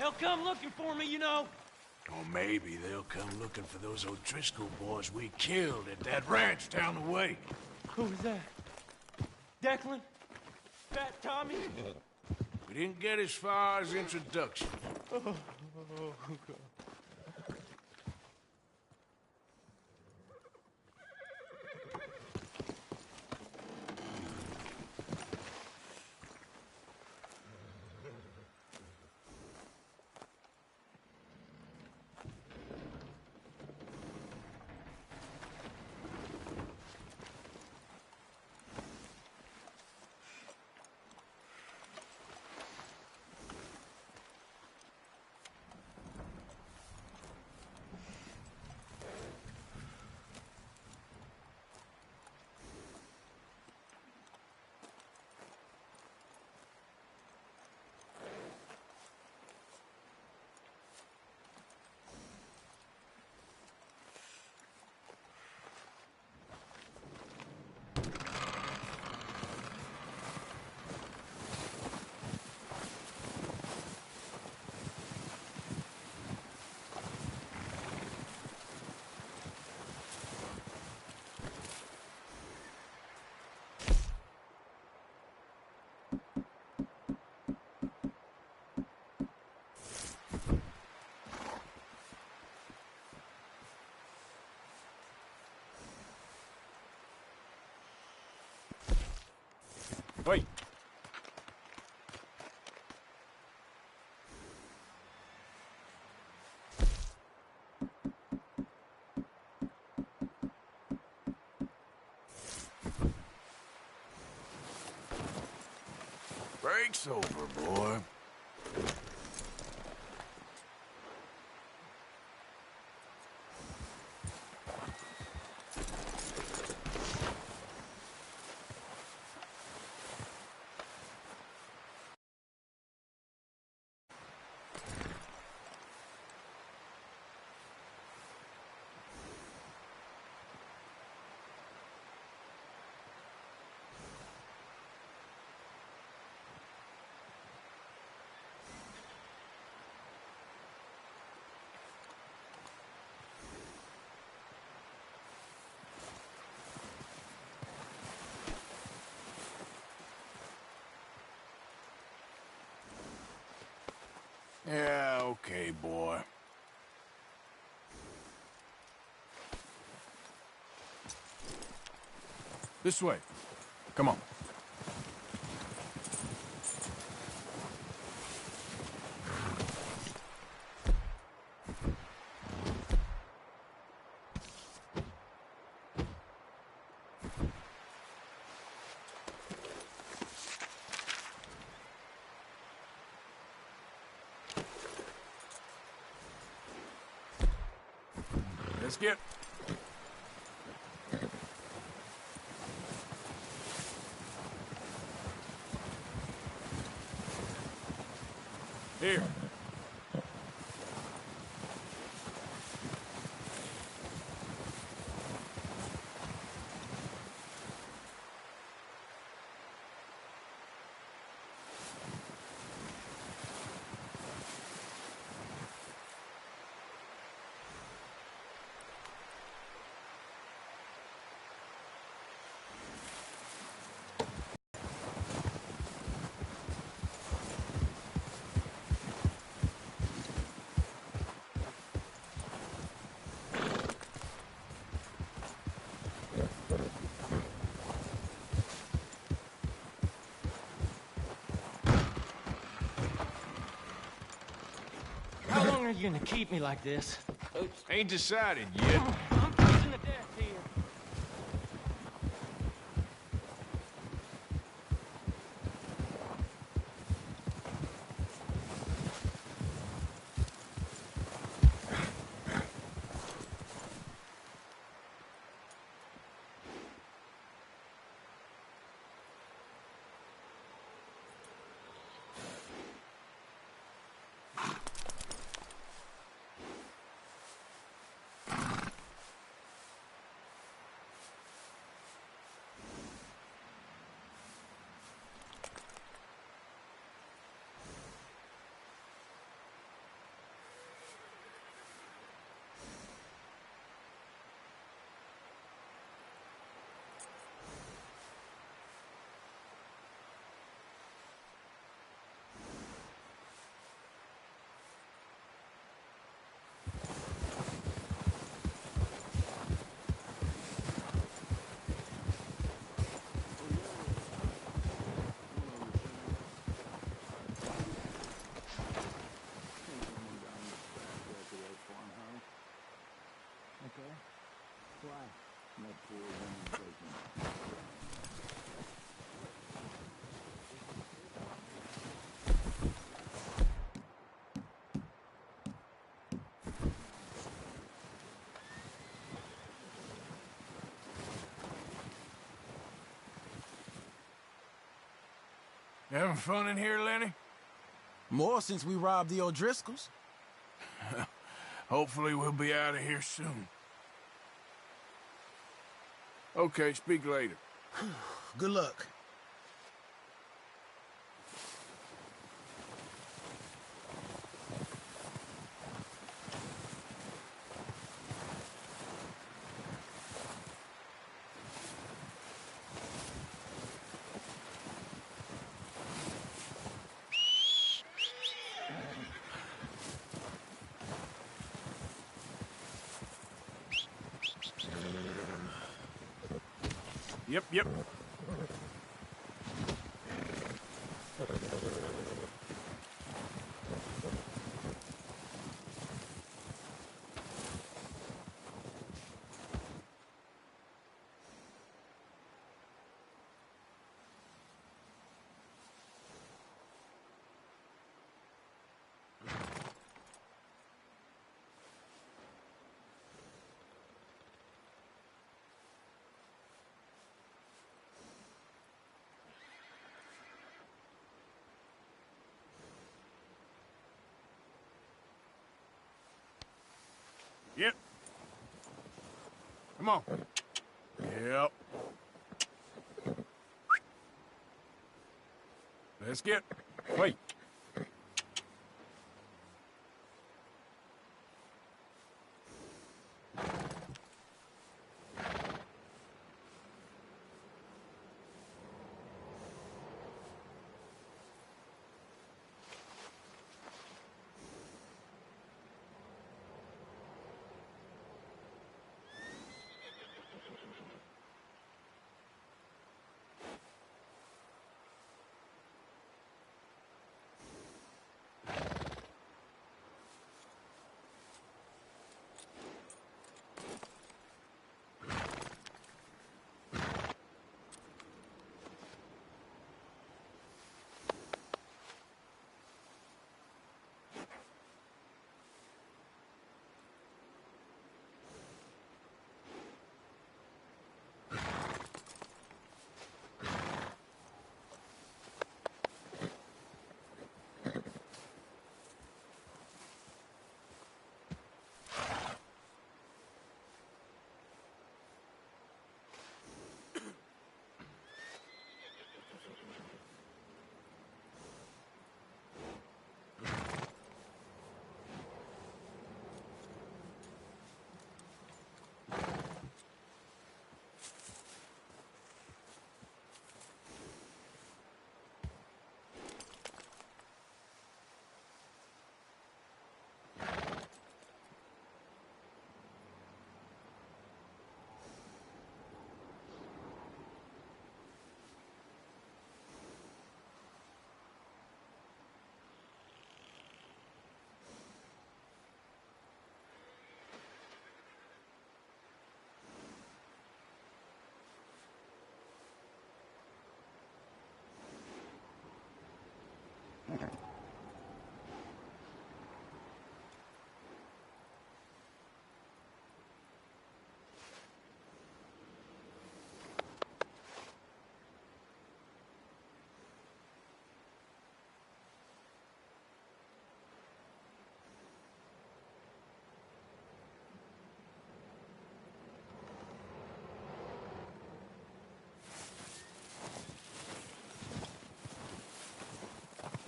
They'll come looking for me, you know. Or maybe they'll come looking for those O'Driscoll boys we killed at that ranch down the way. Who was that? Declan? Fat Tommy? We didn't get as far as introduction. God. Wait. Break's over, boy. Yeah, okay, boy. This way. Come on. Let's get... Here. you gonna keep me like this? Ain't decided yet. I'm freezing to death here. You having fun in here, Lenny? More since we robbed the O'Driscolls. Hopefully we'll be out of here soon. Okay, speak later. Good luck. Yep. Yep. Come on. Yep. Let's get... Wait.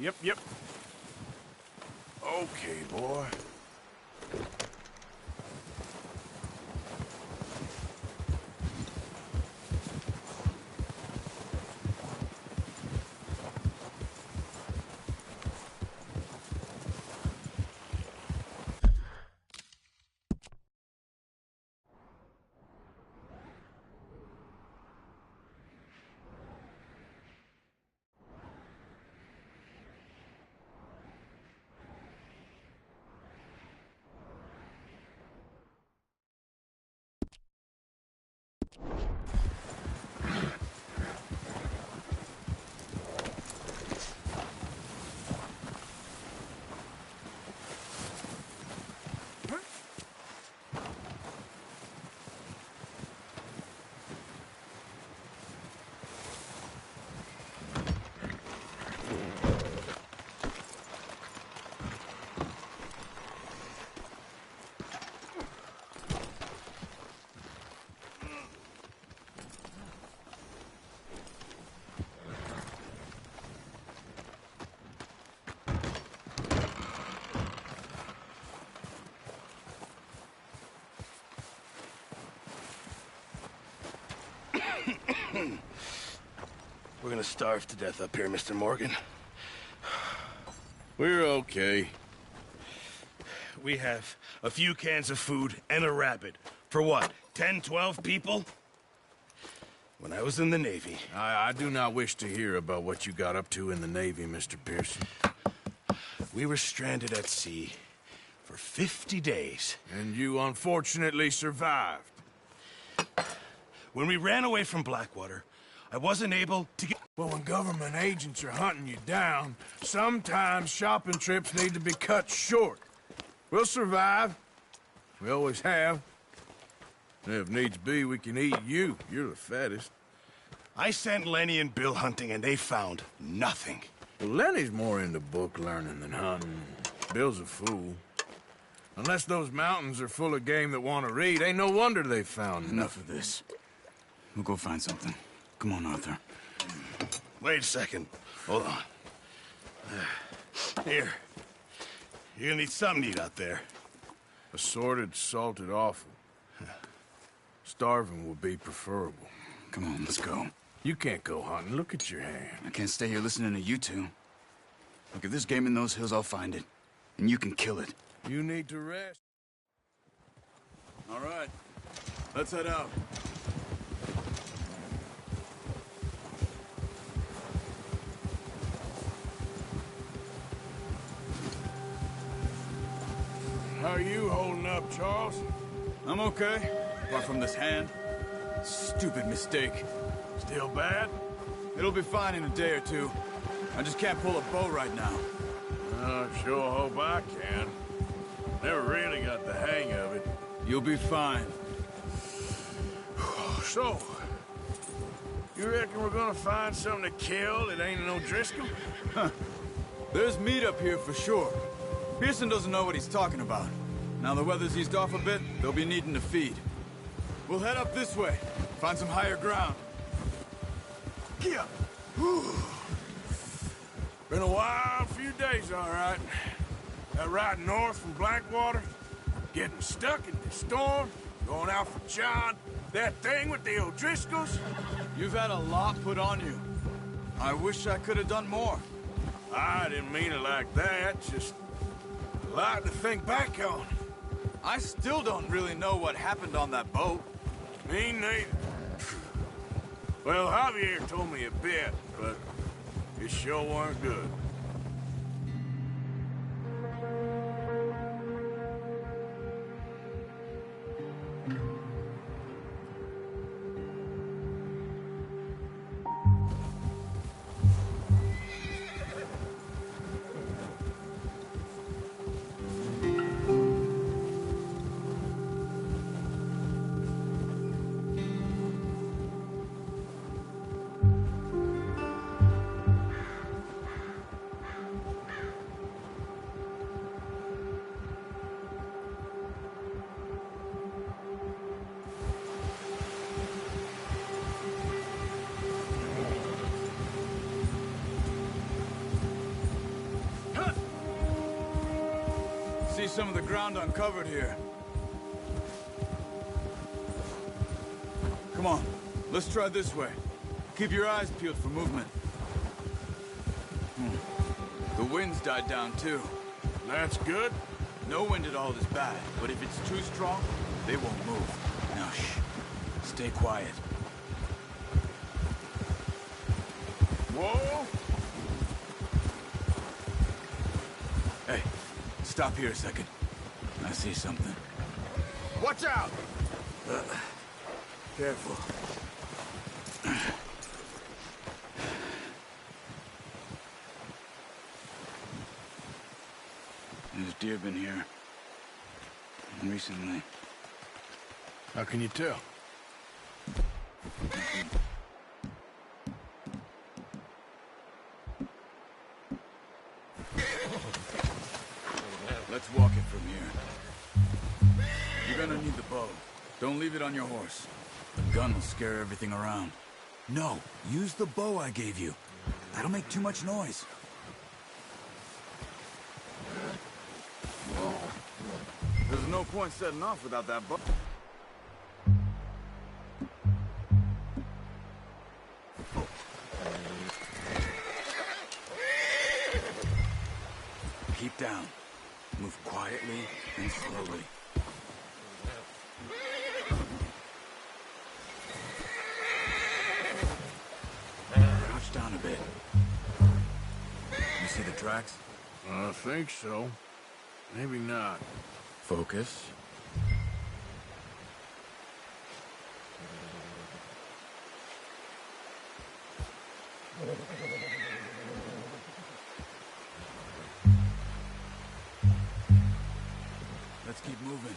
Yep. Okay, boy. We're gonna starve to death up here, Mr. Morgan. We're okay. We have a few cans of food and a rabbit. For what, 10, 12 people? When I was in the Navy... I do not wish to hear about what you got up to in the Navy, Mr. Pearson. We were stranded at sea for 50 days. And you unfortunately survived. When we ran away from Blackwater, I wasn't able to get... Well, when government agents are hunting you down, sometimes shopping trips need to be cut short. We'll survive. We always have. And if needs be, we can eat you. You're the fattest. I sent Lenny and Bill hunting, and they found nothing. Well, Lenny's more into book learning than hunting. Bill's a fool. Unless those mountains are full of game that want to read, ain't no wonder they found Enough of this. We'll go find something. Come on, Arthur. Wait a second. Hold on. Here. You're gonna need something to eat out there. Assorted, salted offal. Starving would be preferable. Come on, let's go. You can't go hunting. Look at your hand. I can't stay here listening to you two. Look, if there's game in those hills, I'll find it. And you can kill it. You need to rest. All right. Let's head out. How are you holding up, Charles? I'm okay. Apart from this hand. Stupid mistake. Still bad? It'll be fine in a day or two. I just can't pull a bow right now. I sure hope I can. Never really got the hang of it. You'll be fine. So, you reckon we're gonna find something to kill that ain't an O'Driscoll? There's meat up here for sure. Pearson doesn't know what he's talking about. Now the weather's eased off a bit, they'll be needing to feed. We'll head up this way, find some higher ground. Yeah. Been a wild few days, all right. That ride north from Blackwater, getting stuck in the storm, going out for John, that thing with the O'Driscolls. You've had a lot put on you. I wish I could have done more. I didn't mean it like that, just a lot to think back on. I still don't really know what happened on that boat. Me neither. Well, Javier told me a bit, but it sure weren't good. some of the ground uncovered here. Come on, let's try this way. Keep your eyes peeled for movement. The wind's died down too. That's good. No wind at all is bad, but if it's too strong, they won't move. Now shh. Stay quiet. Whoa! Hey, stop here a second. I see something. Watch out! Careful. There's deer been here. Recently. How can you tell? Let's walk it from here. You're gonna need the bow. Don't leave it on your horse. The gun will scare everything around. No, use the bow I gave you. That'll make too much noise. There's no point setting off without that bow. Keep down. Move quietly and slowly. Crouch down a bit. You see the tracks? I think so. Maybe not. Focus. Let's keep moving.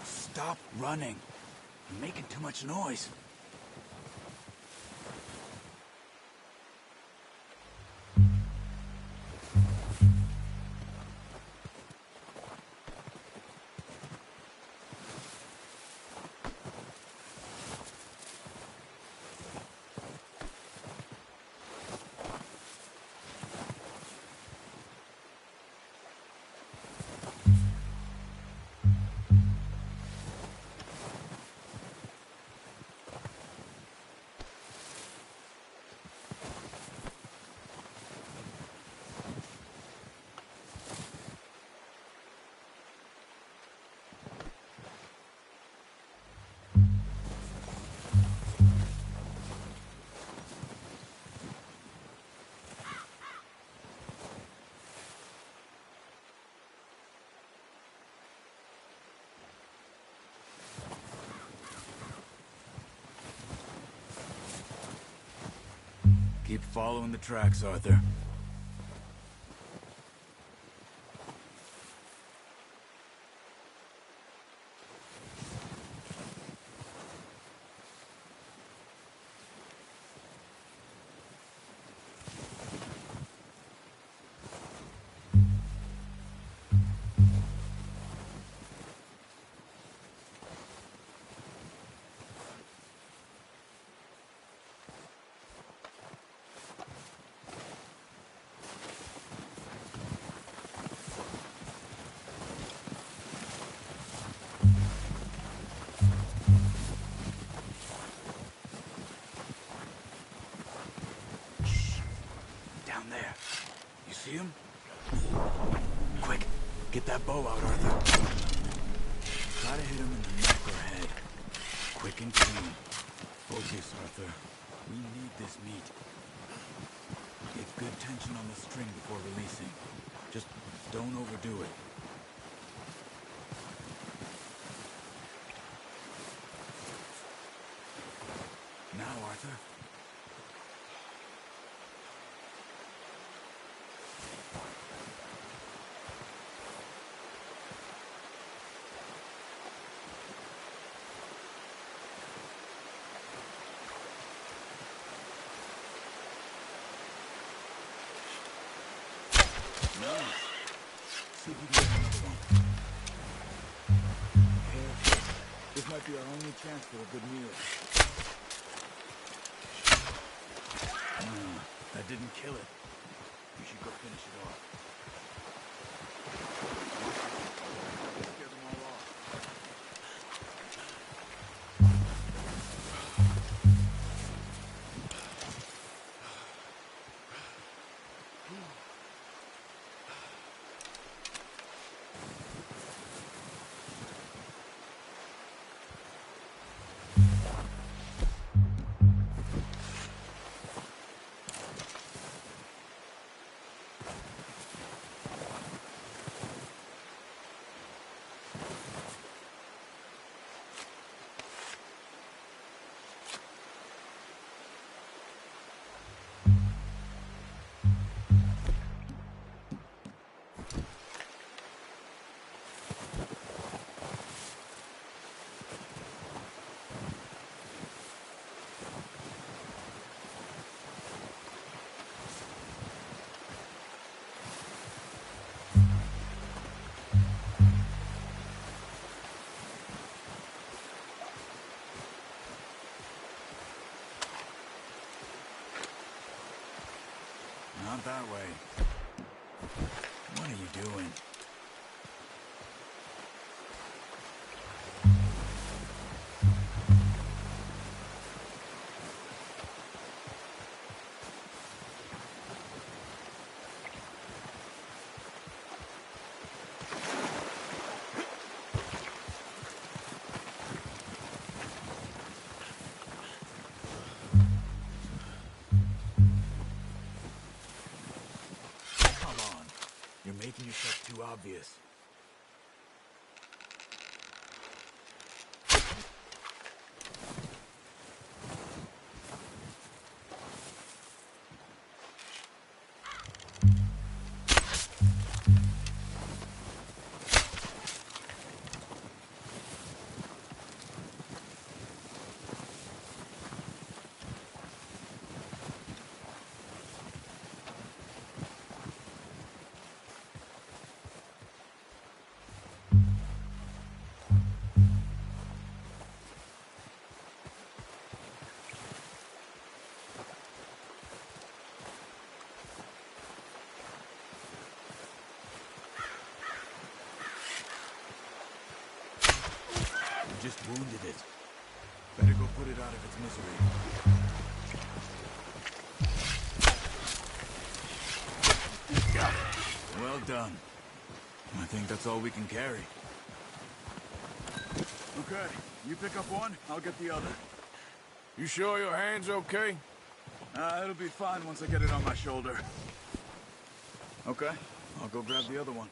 Stop running. You're making too much noise. Keep following the tracks, Arthur. Down there. You see him? Quick, get that bow out, Arthur. Try to hit him in the neck or head. Quick and clean. Focus, Arthur. We need this meat. Get good tension on the string before releasing. Just don't overdo it. see if you can get another one. Careful. This might be our only chance for a good meal. That didn't kill it. We should go finish it off. Scare them all off. Not that way. What are you doing? You're making yourself too obvious. Just wounded it. Better go put it out of its misery. Got it. Well done. I think that's all we can carry. Okay, you pick up one, I'll get the other. You sure your hand's okay? It'll be fine once I get it on my shoulder. Okay, I'll go grab the other one.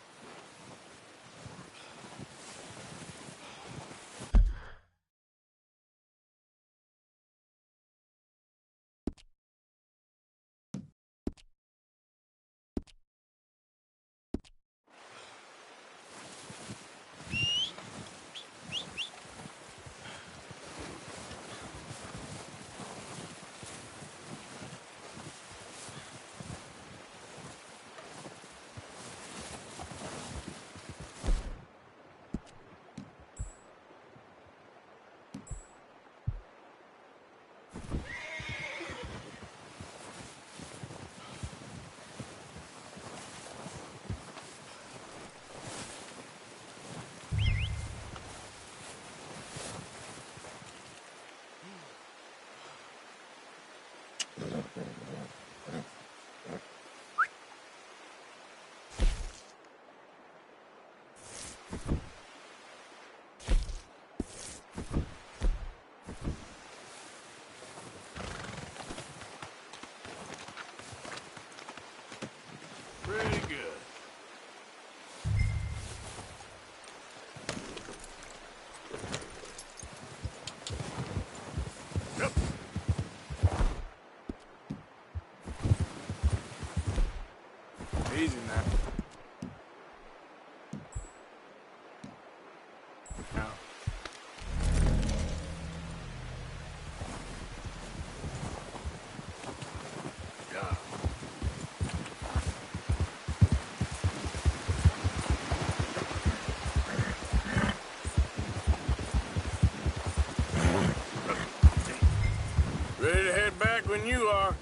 than you are.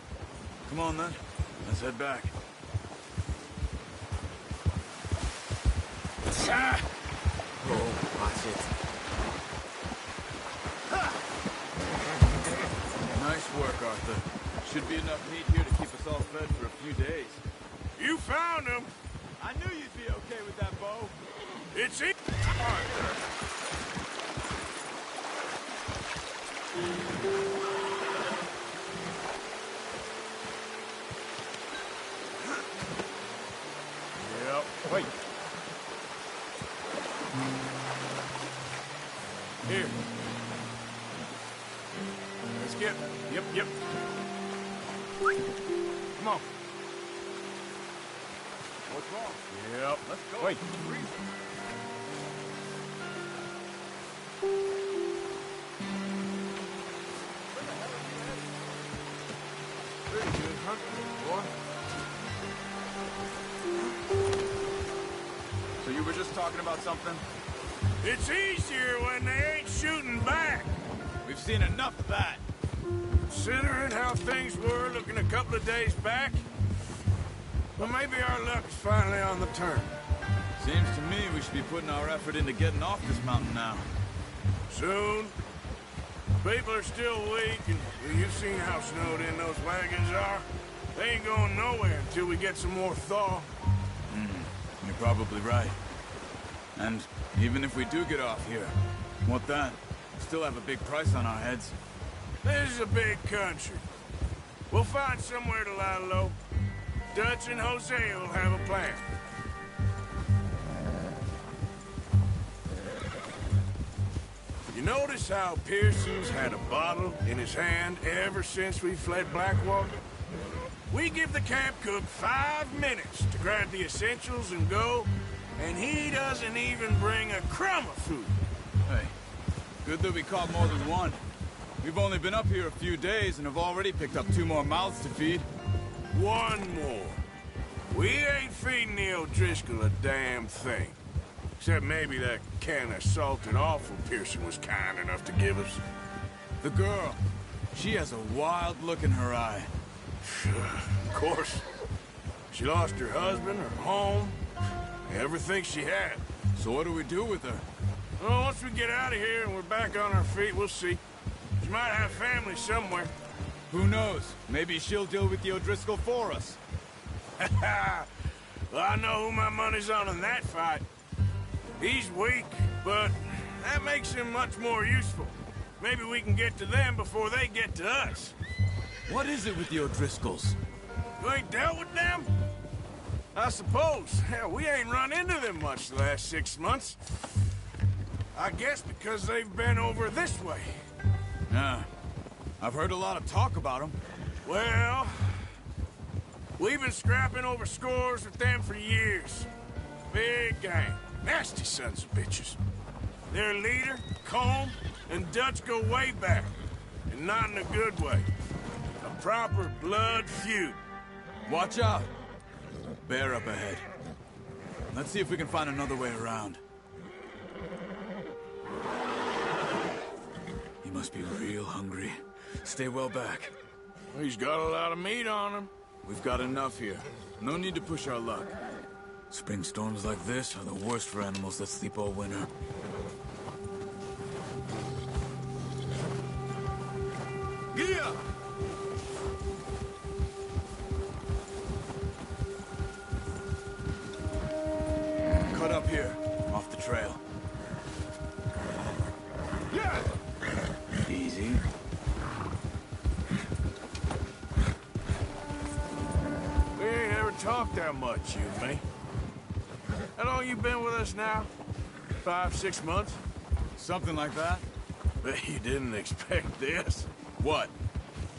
Come on, then. Let's head back. Ah! Oh, watch it. Nice work, Arthur. Should be enough meat here to keep us all fed for a few days. You found him. I knew you'd be okay with that bow. It's it. Yep. Wait. Here. Let's get. Yep. Come on. What's wrong? Yep. Let's go. Wait. Pretty good hunting, boy. So you were just talking about something? It's easier when they ain't shooting back. We've seen enough of that. Considering how things were looking a couple of days back, well, maybe our luck's finally on the turn. Seems to me we should be putting our effort into getting off this mountain now. Soon. People are still weak, and you've seen how snowed in those wagons are. They ain't going nowhere until we get some more thaw. You're probably right. And even if we do get off here, what then? We still have a big price on our heads. This is a big country. We'll find somewhere to lie low. Dutch and Hosea will have a plan. You notice how Pearson's had a bottle in his hand ever since we fled Blackwater? We give the camp cook 5 minutes to grab the essentials and go, and he doesn't even bring a crumb of food. Hey, good that we caught more than one. We've only been up here a few days and have already picked up 2 more mouths to feed. One more. We ain't feeding the O'Driscoll a damn thing. Except maybe that can of salted offal Pearson was kind enough to give us. The girl, she has a wild look in her eye. Of course. She lost her husband, her home, everything she had. So what do we do with her? Well, once we get out of here and we're back on our feet, we'll see. She might have family somewhere. Who knows? Maybe she'll deal with the O'Driscoll for us. Well, I know who my money's on in that fight. He's weak, but that makes him much more useful. Maybe we can get to them before they get to us. What is it with the O'Driscolls? You ain't dealt with them? I suppose. Hell, we ain't run into them much the last 6 months. I guess because they've been over this way. Yeah. I've heard a lot of talk about them. Well, we've been scrapping over scores with them for years. Big gang. Nasty sons of bitches. Their leader, Colm, and Dutch go way back. And not in a good way. A proper blood feud. Watch out. Bear up ahead. Let's see if we can find another way around. He must be real hungry. Stay well back. He's got a lot of meat on him. We've got enough here. No need to push our luck. Spring storms like this are the worst for animals that sleep all winter. Gia! Cut up here, off the trail. Yeah! Easy. We ain't ever talked that much, you and me. How long you been with us now? 5, 6 months? Something like that. Bet you didn't expect this. What?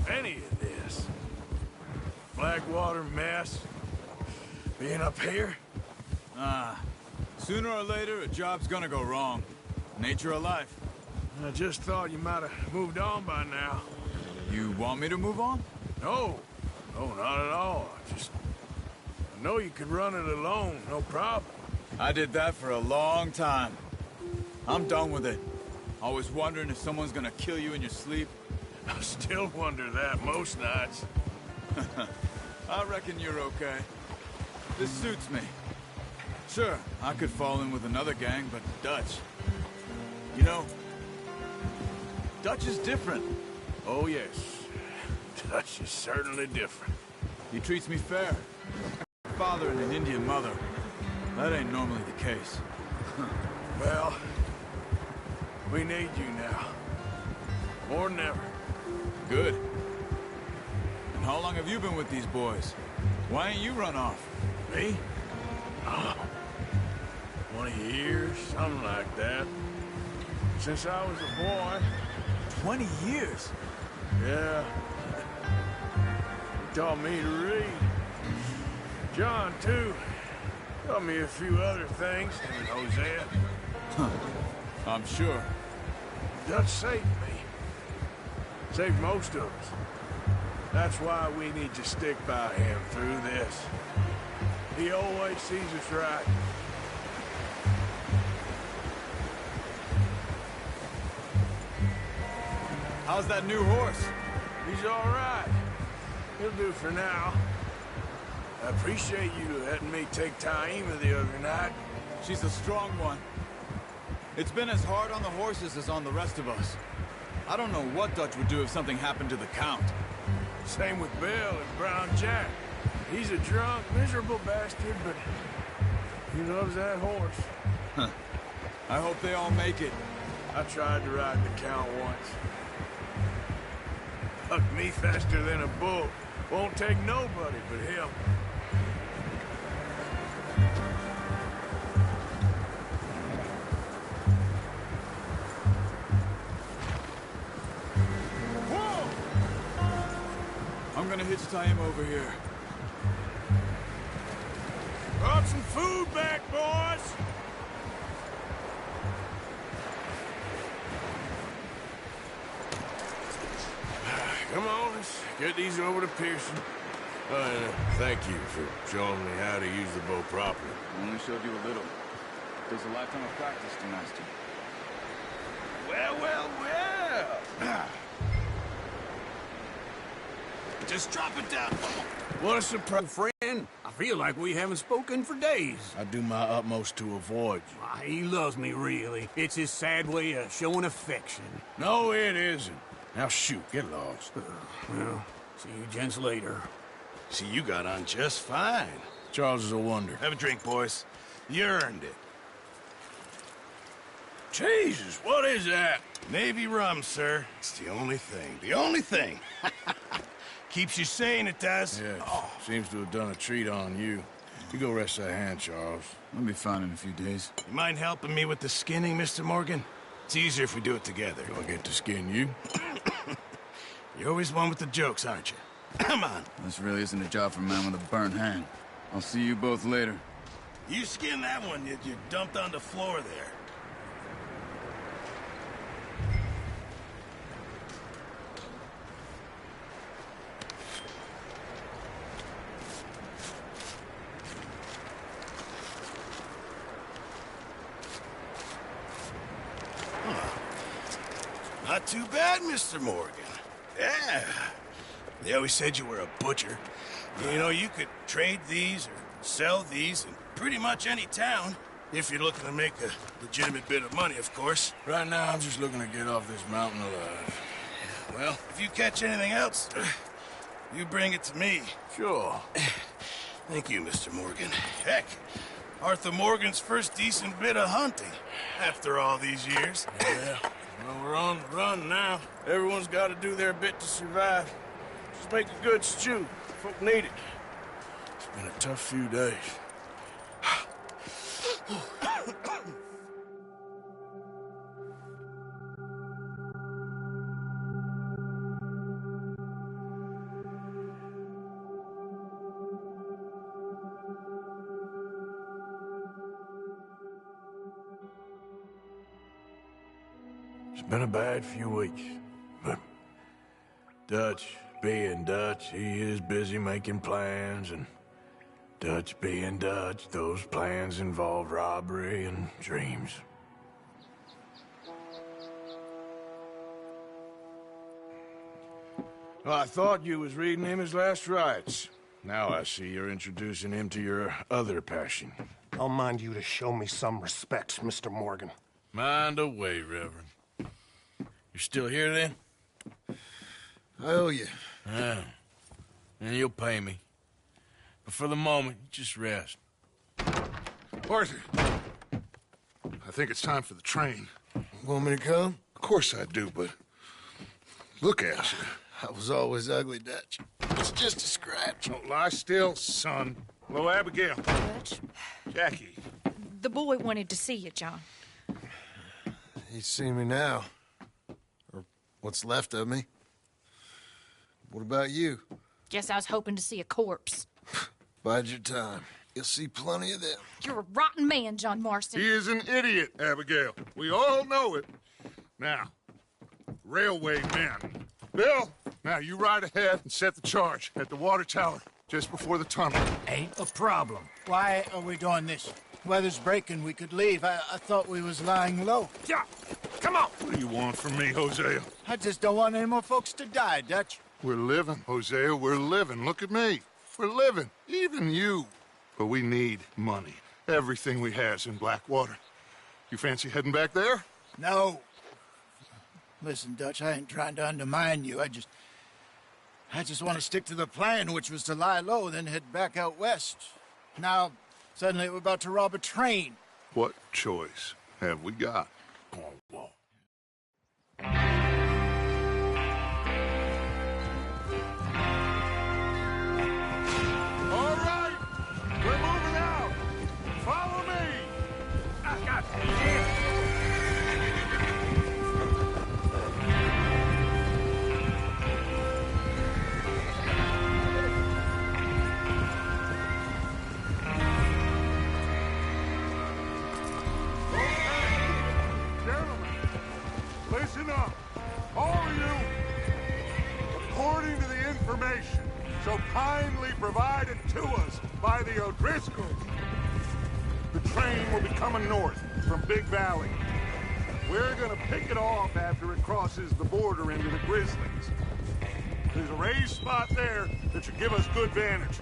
Any of this. Blackwater mess. Being up here? Sooner or later, a job's gonna go wrong. Nature of life. I just thought you might have moved on by now. You want me to move on? No. No, not at all. I know you could run it alone, no problem. I did that for a long time. I'm done with it. Always wondering if someone's gonna kill you in your sleep. I still wonder that most nights. I reckon you're okay. This suits me. Sure, I could fall in with another gang, but Dutch... You know, Dutch is different. Oh, yes. Dutch is certainly different. He treats me fair. Father and an Indian mother. That ain't normally the case. Well, we need you now. More than ever. Good. And how long have you been with these boys? Why ain't you run off? Me? Oh, 20 years, something like that. Since I was a boy. 20 years? Yeah. He taught me to read. John, too. Taught me a few other things, him and Hosea. I'm sure. Dutch saved me. Saved most of us. That's why we need to stick by him through this. He always sees us right. How's that new horse? He's all right. He'll do for now. I appreciate you letting me take Taima the other night. She's a strong one. It's been as hard on the horses as on the rest of us. I don't know what Dutch would do if something happened to the Count. Same with Bill and Brown Jack. He's a drunk, miserable bastard, but he loves that horse. Huh. I hope they all make it. I tried to ride the Count once. Bucked me faster than a bull. Won't take nobody but him. I'm gonna hitch Taima over here. Brought some food back, boys! Come on, let's get these over to Pearson. Thank you for showing me how to use the bow properly. I only showed you a little. There's a lifetime of practice to master. Well, well, well. Just drop it down. What a surprise. Friend, I feel like we haven't spoken for days. I do my utmost to avoid you. Why, he loves me, really. It's his sad way of showing affection. No, it isn't. Now shoot, get lost. Well, see you gents later. See, you got on just fine. Charles is a wonder. Have a drink, boys. You earned it. Jesus, what is that? Navy rum, sir. It's the only thing. The only thing. Keeps you sane, it does. Yeah, seems to have done a treat on you. You go rest that hand, Charles. I'll be fine in a few days. You mind helping me with the skinning, Mr. Morgan? It's easier if we do it together. Do I get to skin you? You're always one with the jokes, aren't you? Come on. This really isn't a job for a man with a burnt hand. I'll see you both later. You skin that one you dumped on the floor there. Not too bad, Mr. Morgan. Yeah. They always said you were a butcher. You know, you could trade these or sell these in pretty much any town. If you're looking to make a legitimate bit of money, of course. Right now, I'm just looking to get off this mountain alive. Well, if you catch anything else, you bring it to me. Sure. Thank you, Mr. Morgan. Heck, Arthur Morgan's first decent bit of hunting after all these years. Yeah. Well, we're on the run now. Everyone's got to do their bit to survive. Just make a good stew. Folk need it. It's been a tough few days. It's been a bad few weeks, but Dutch being Dutch, he is busy making plans, and Dutch being Dutch, those plans involve robbery and dreams. Well, I thought you was reading him his last rites. Now I see you're introducing him to your other passion. I'll mind you to show me some respect, Mr. Morgan. Mind away, Reverend. You're still here, then? I owe you. Yeah. And you'll pay me. But for the moment, just rest. Arthur, I think it's time for the train. Want me to come? Of course I do, but look at you. I was always ugly, Dutch. It's just a scratch. Don't lie still, son. Hello, Abigail. Dutch, Jackie. the boy wanted to see you, John. He's seen me now. Or what's left of me. What about you? Guess I was hoping to see a corpse. Bide your time. You'll see plenty of them. You're a rotten man, John Marston. He is an idiot, Abigail. We all know it. Now, railway men. Bill, now you ride ahead and set the charge at the water tower just before the tunnel. Ain't a problem. Why are we doing this? Weather's breaking, we could leave. I thought we was lying low. Yeah, come on. What do you want from me, Hosea? I just don't want any more folks to die, Dutch. We're living, Hosea, we're living. Look at me. We're living, even you. But we need money. Everything we has in Blackwater. You fancy heading back there? No. Listen, Dutch, I ain't trying to undermine you. I just want to stick to the plan, which was to lie low, then head back out west. Now, suddenly we're about to rob a train. What choice have we got? All right, we're moving out. Follow me. I got Listen up, all of you. According to the information so kindly provided to us by the O'Driscolls, the train will be coming north from Big Valley. We're gonna pick it off after it crosses the border into the Grizzlies. There's a raised spot there that should give us good vantage.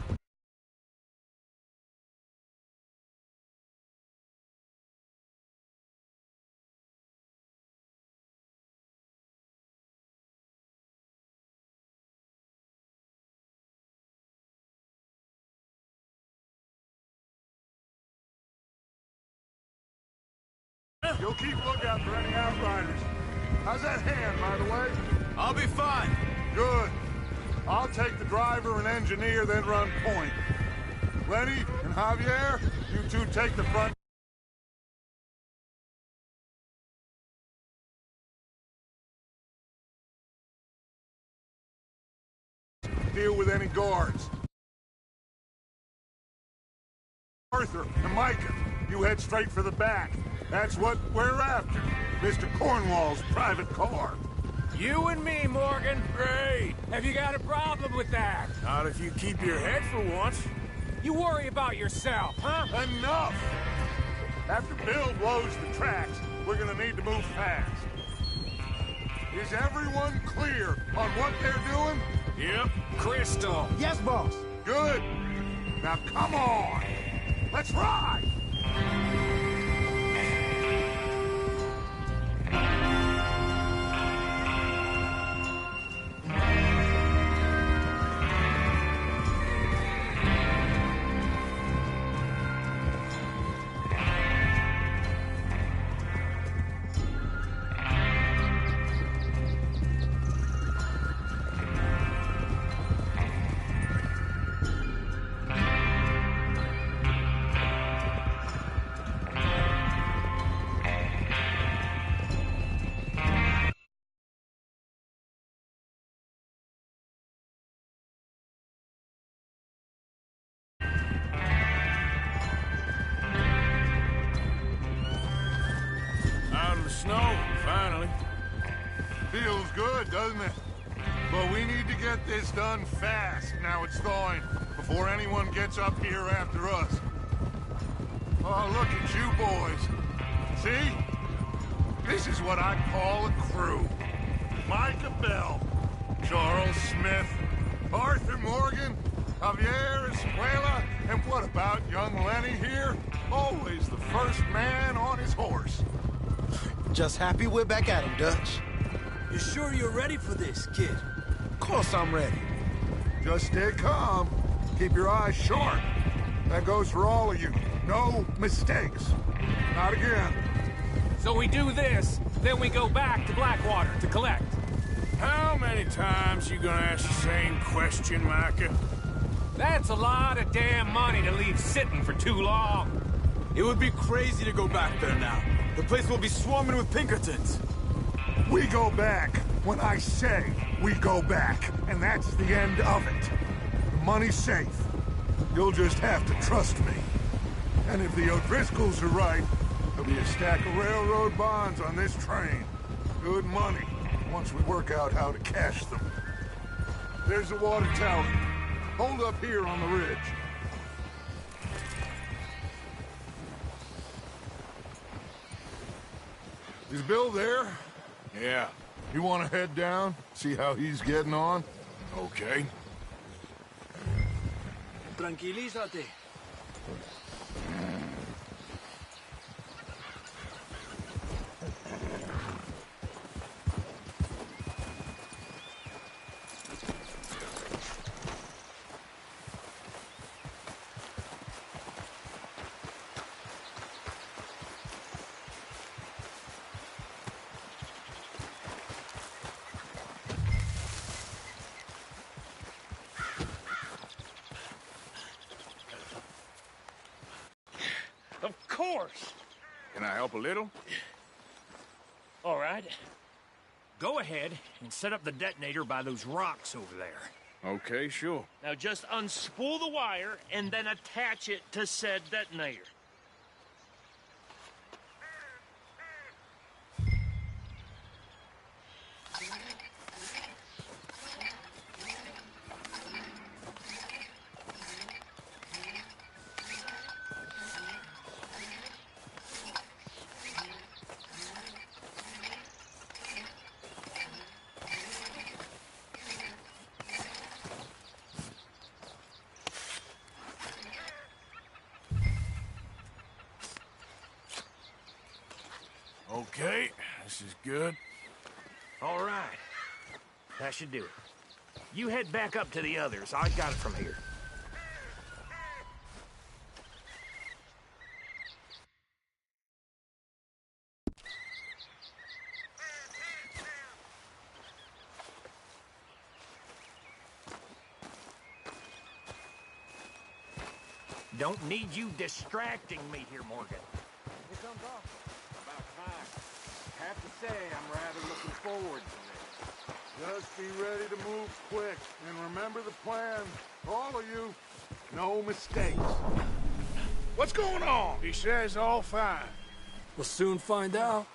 You'll keep lookout for any outriders. How's that hand, by the way? I'll be fine. Good. I'll take the driver and engineer, then run point. Lenny and Javier, you two take the front. Deal with any guards. Arthur and Micah, you head straight for the back. That's what we're after. Mr. Cornwall's private car. You and me, Morgan. Great. Have you got a problem with that? Not if you keep your head for once. You worry about yourself, huh? Enough! After Bill blows the tracks, we're gonna need to move fast. Is everyone clear on what they're doing? Yep. Crystal. Yes, boss. Good. Now come on. Let's ride! Snow, finally. Feels good, doesn't it? But we need to get this done fast, now it's thawing, before anyone gets up here after us. Oh, look at you boys. See? This is what I call a crew. Micah Bell, Charles Michael Smith, Arthur Morgan, Javier Escuela, and what about young Lenny here? Always the first man on his horse. Just happy we're back at him, Dutch. You sure you're ready for this, kid? Of course I'm ready. Just stay calm. Keep your eyes sharp. That goes for all of you. No mistakes. Not again. So we do this, then we go back to Blackwater to collect. How many times you gonna ask the same question, Micah? That's a lot of damn money to leave sitting for too long. It would be crazy to go back there now. The place will be swarming with Pinkertons. We go back when I say we go back, and that's the end of it. The money's safe. You'll just have to trust me. And if the O'Driscolls are right, there'll be a stack of railroad bonds on this train. Good money, once we work out how to cash them. There's the water tower. Hold up here on the ridge. Is Bill there? Yeah, You want to head down, see how he's getting on? okay. Tranquilízate. Of course. Can I help a little? All right. Go ahead and set up the detonator by those rocks over there. Okay, sure. Now just unspool the wire and then attach it to said detonator. Okay, this is good. All right. That should do it. You head back up to the others. I got it from here. Don't need you distracting me here, Morgan. Here comes off. About time. Have to say, I'm rather looking forward to this. Just be ready to move quick, and remember the plan. All of you, no mistakes. What's going on? He says all fine. We'll soon find out.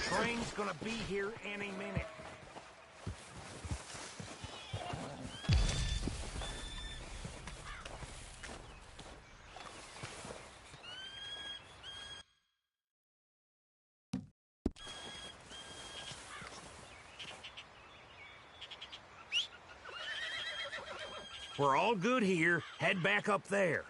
Train's gonna be here any minute. We're all good here. Head back up there.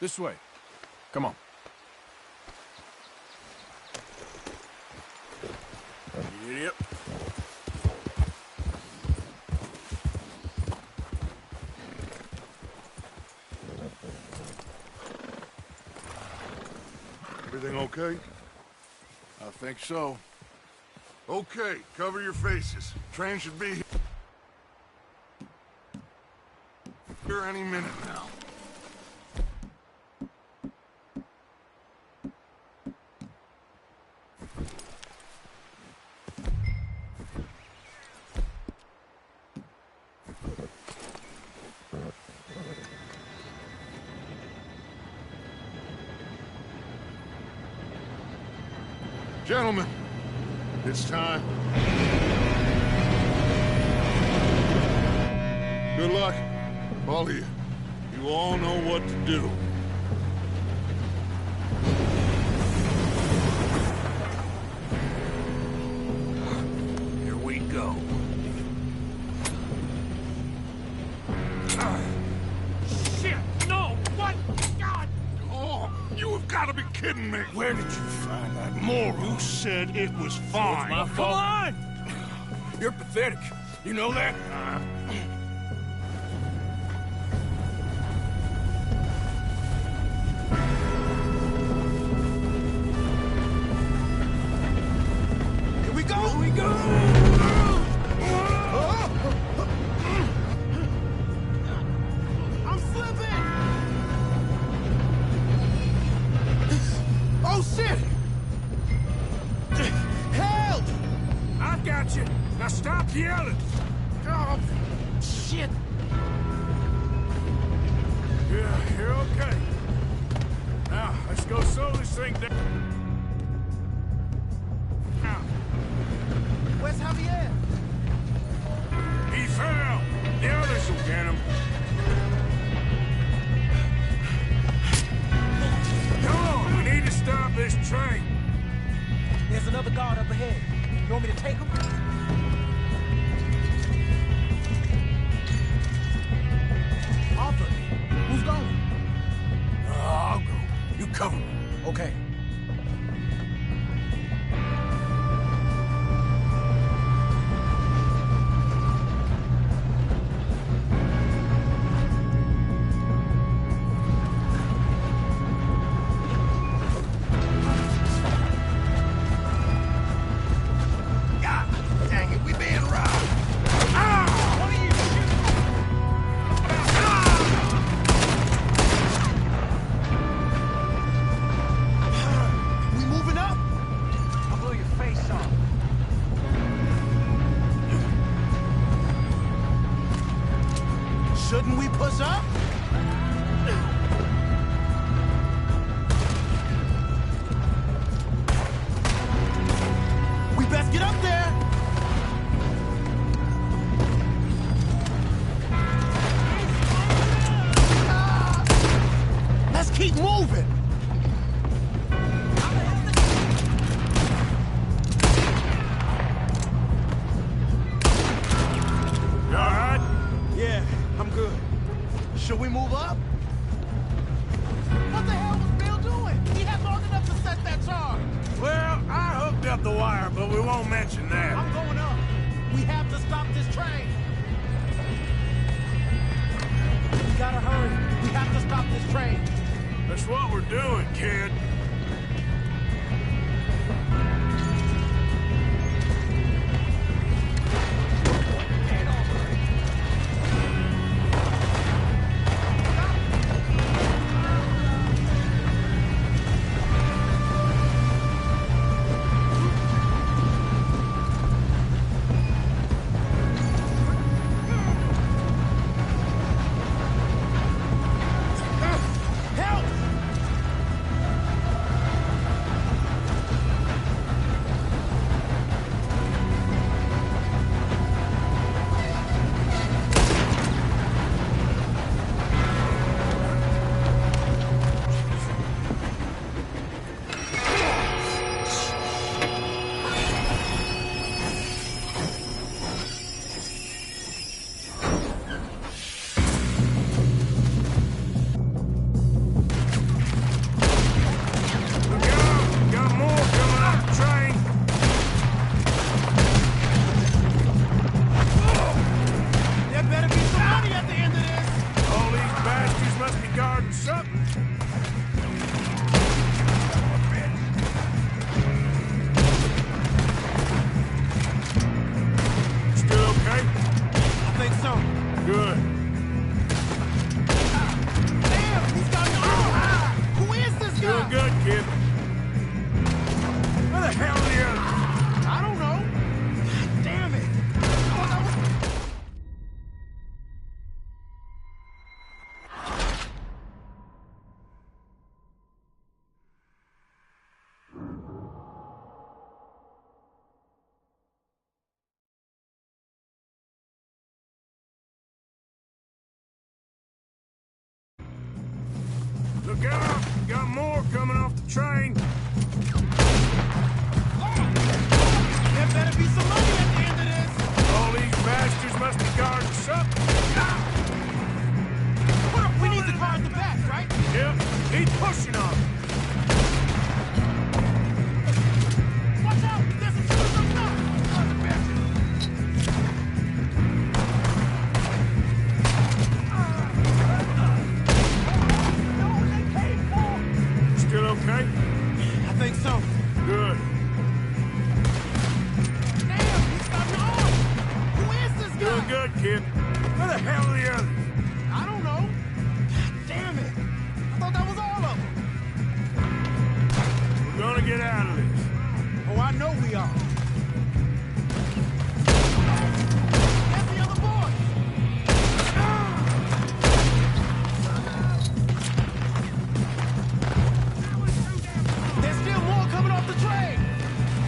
This way. Come on. Yep. Everything okay? I think so. Okay, cover your faces. Train should be here any minute now. Gentlemen, it's time. Good luck, all of you. You all know what to do. Here we go. Shit! No! What? God! Oh, you have got to be kidding me. Where did you find that moron? You said it was fine. My fault. Come on! You're pathetic. You know that? Here we go! Here we go! I'm slipping! Oh, shit! Help! I got you. Now stop yelling. Oh, shit! Yeah, you're okay. Now, let's go slow this thing down. Where's Javier? He fell. The others will get him. Come on, we need to stop this train. There's another guard up ahead. You want me to take him? Arthur, who's going? I'll go. You cover me. Okay. God dang it, we being robbed. We moving up? I'll blow your face off. Shouldn't we push up? We best get up there! Let's keep moving! You all right? Yeah, I'm good. Should we move up? What the hell was Bill doing? He had long enough to set that charge. Well, I hooked up the wire, but we won't mention that. I'm going up. We have to stop this train. We gotta hurry. We have to stop this train. That's what we're doing, kid. Help! Good. Damn, he's got an arm! Who is this guy? Doing good, kid. Where the hell are the others? I don't know. God damn it. Oh, that was... Look out! Got more coming off the train. There better be some money at the end of this. All these bastards must be guarding something. What up? We need to guard the back, right? Yep, keep pushing on. Watch out! There's some shooters up top! Still okay? I think so. Good. Damn, he's got an arm! Who is this guy? Doing good, kid. Where the hell are the others? I don't know. God damn it! I thought that was all of them. We're gonna get out of this. Oh, I know we are. That's the other boy. There's still more coming off the train.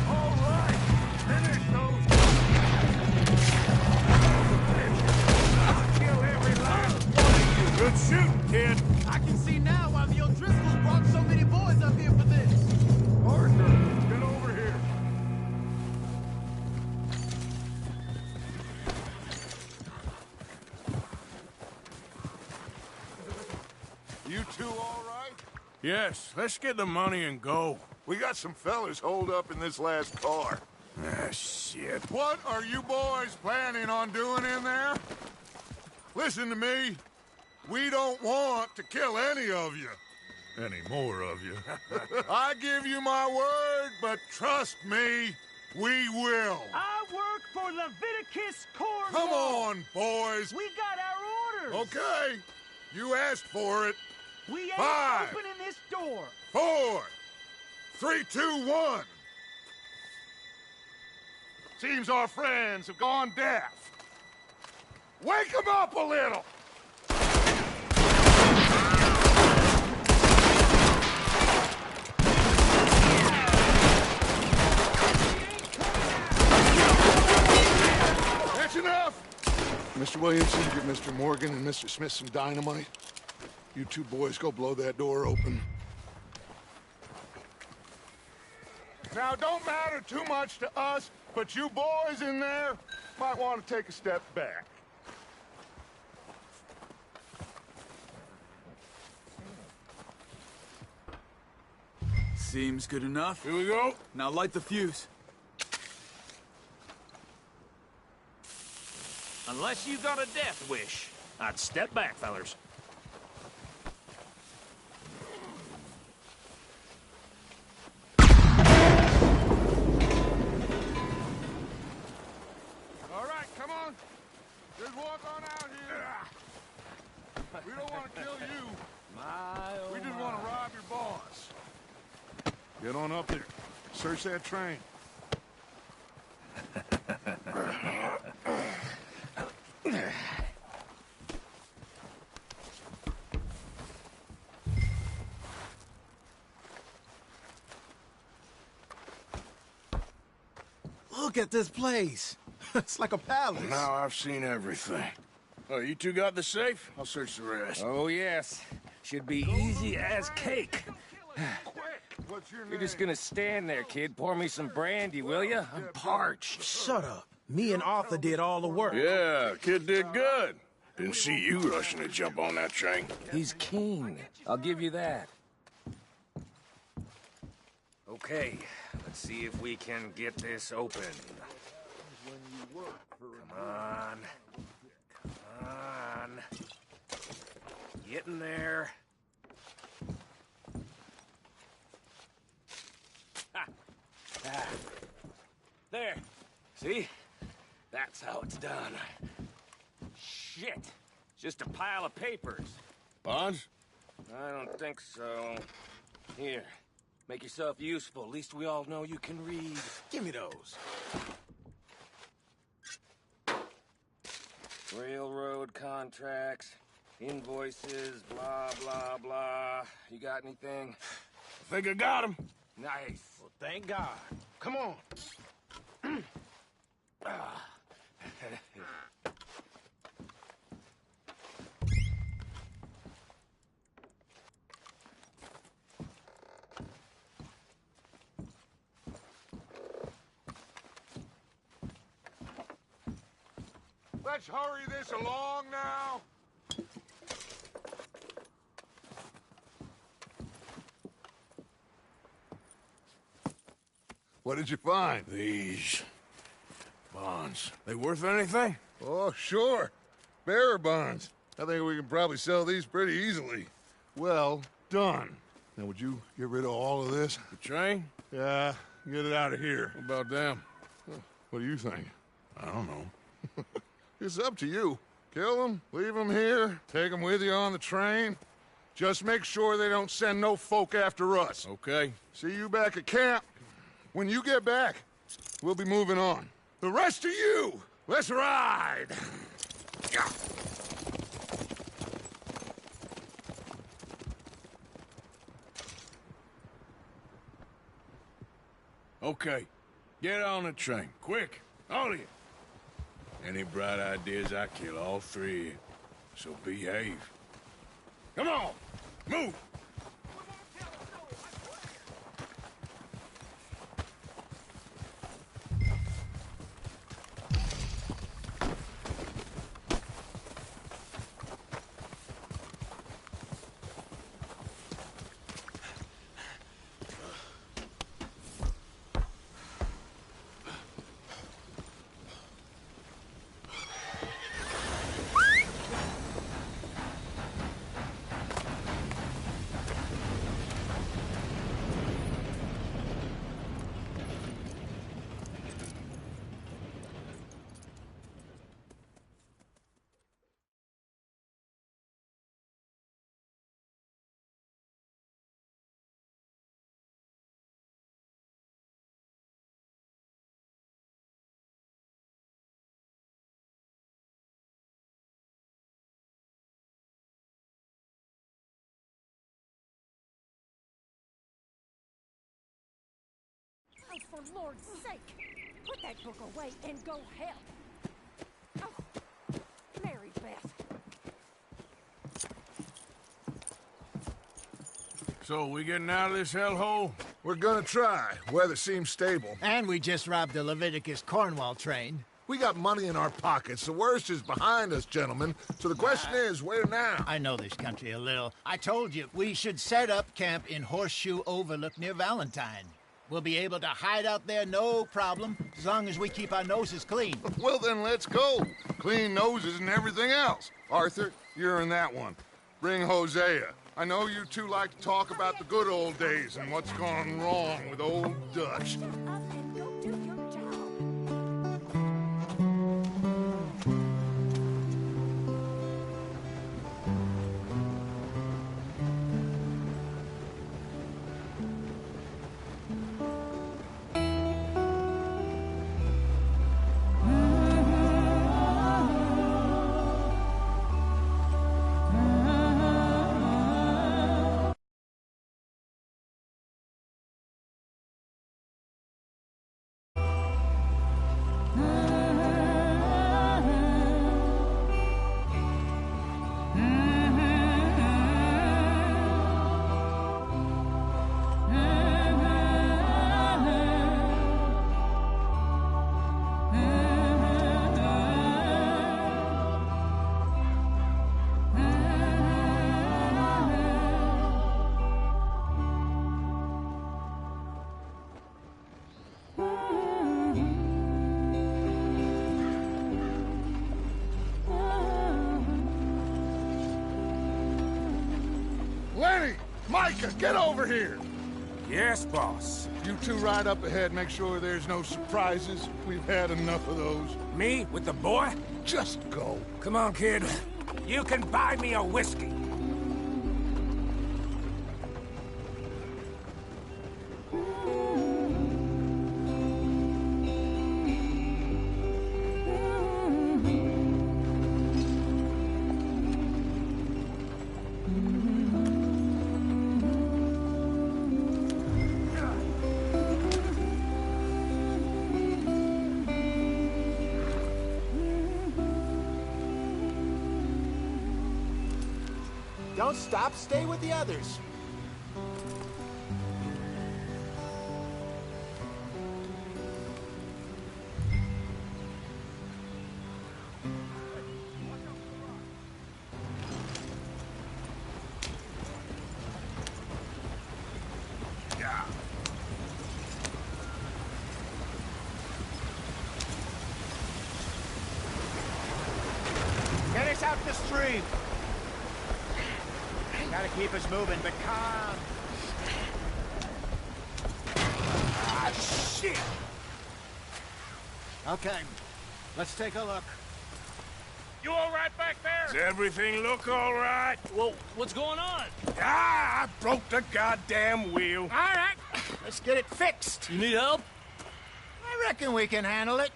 All right. Finish those. Kill every last one of you. Good shooting, kid. I can see now why the O'Driscolls brought so many boys up here for this. Arthur, get over here. You two all right? Yes, let's get the money and go. We got some fellas holed up in this last car. Ah, shit. What are you boys planning on doing in there? Listen to me. We don't want to kill any of you. Any more of you? I give you my word, but trust me, we will. I work for Leviticus Corps. Come on, boys. We got our orders. Okay. You asked for it. We ain't 5, opening this door. 4, 3, 2, 1. Seems our friends have gone deaf. Wake them up a little. That's enough. Mr. Williamson, give Mr. Morgan and Mr. Smith some dynamite. You two boys go blow that door open. Now, don't matter too much to us, but you boys in there might want to take a step back. Seems good enough. Here we go. Now light the fuse. Unless you got a death wish, I'd step back, fellers. All right, come on. Just walk on out here. We don't want to kill you. We just want to rob your boss. Get on up there. Search that train. Look at this place. It's like a palace. Now I've seen everything. Oh, you two got the safe? I'll search the rest. Oh, yes. Should be easy as cake. What's your name? You're just gonna stand there, kid. Pour me some brandy, will you? I'm parched. Shut up. Me and Arthur did all the work. Yeah, kid did good. Didn't see you rushing to jump on that train. He's keen. I'll give you that. Okay, let's see if we can get this open. Come on. Come on. Get in there. Ha. Ah. There. See? That's how it's done. shit. It's just a pile of papers. Bonds? I don't think so. Here, make yourself useful. At least we all know you can read. Give me those. Railroad contracts, invoices, blah, blah, blah. You got anything? I think I got him. Nice. Well, thank God. Come on. Let's hurry this along now. What did you find? These bonds. They worth anything? Oh, sure. Bearer bonds. I think we can probably sell these pretty easily. Well done. Now, would you get rid of all of this? The train? Yeah, get it out of here. What about them? What do you think? I don't know. It's up to you. Kill them, leave them here, take them with you on the train. Just make sure they don't send no folk after us. Okay. See you back at camp. When you get back, we'll be moving on. The rest of you, let's ride! Yeah. Okay. Get on the train. Quick. All of you. Any bright ideas, I kill all three of you. So behave. Come on! Move! Oh, for Lord's sake! Put that book away and go help! Oh, Mary Beth. So, we getting out of this hellhole? We're gonna try. Weather seems stable. And we just robbed the Leviticus Cornwall train. We got money in our pockets. The worst is behind us, gentlemen. So the question is, where now? I know this country a little. I told you, we should set up camp in Horseshoe Overlook near Valentine. We'll be able to hide out there no problem, as long as we keep our noses clean. Well, then let's go. Clean noses and everything else. Arthur, you're in that one. Bring Hosea. I know you two like to talk about the good old days and what's gone wrong with old Dutch. Micah, get over here! Yes, boss. You two ride up ahead, make sure there's no surprises. We've had enough of those. Me? With the boy? Just go. Come on, kid. You can buy me a whiskey. Don't stop. Stay with the others. Get us out the stream. Gotta keep us moving, but calm. Ah, shit! Okay, let's take a look. You all right back there? Does everything look all right? Well, what's going on? Ah, I broke the goddamn wheel. All right, let's get it fixed. You need help? I reckon we can handle it.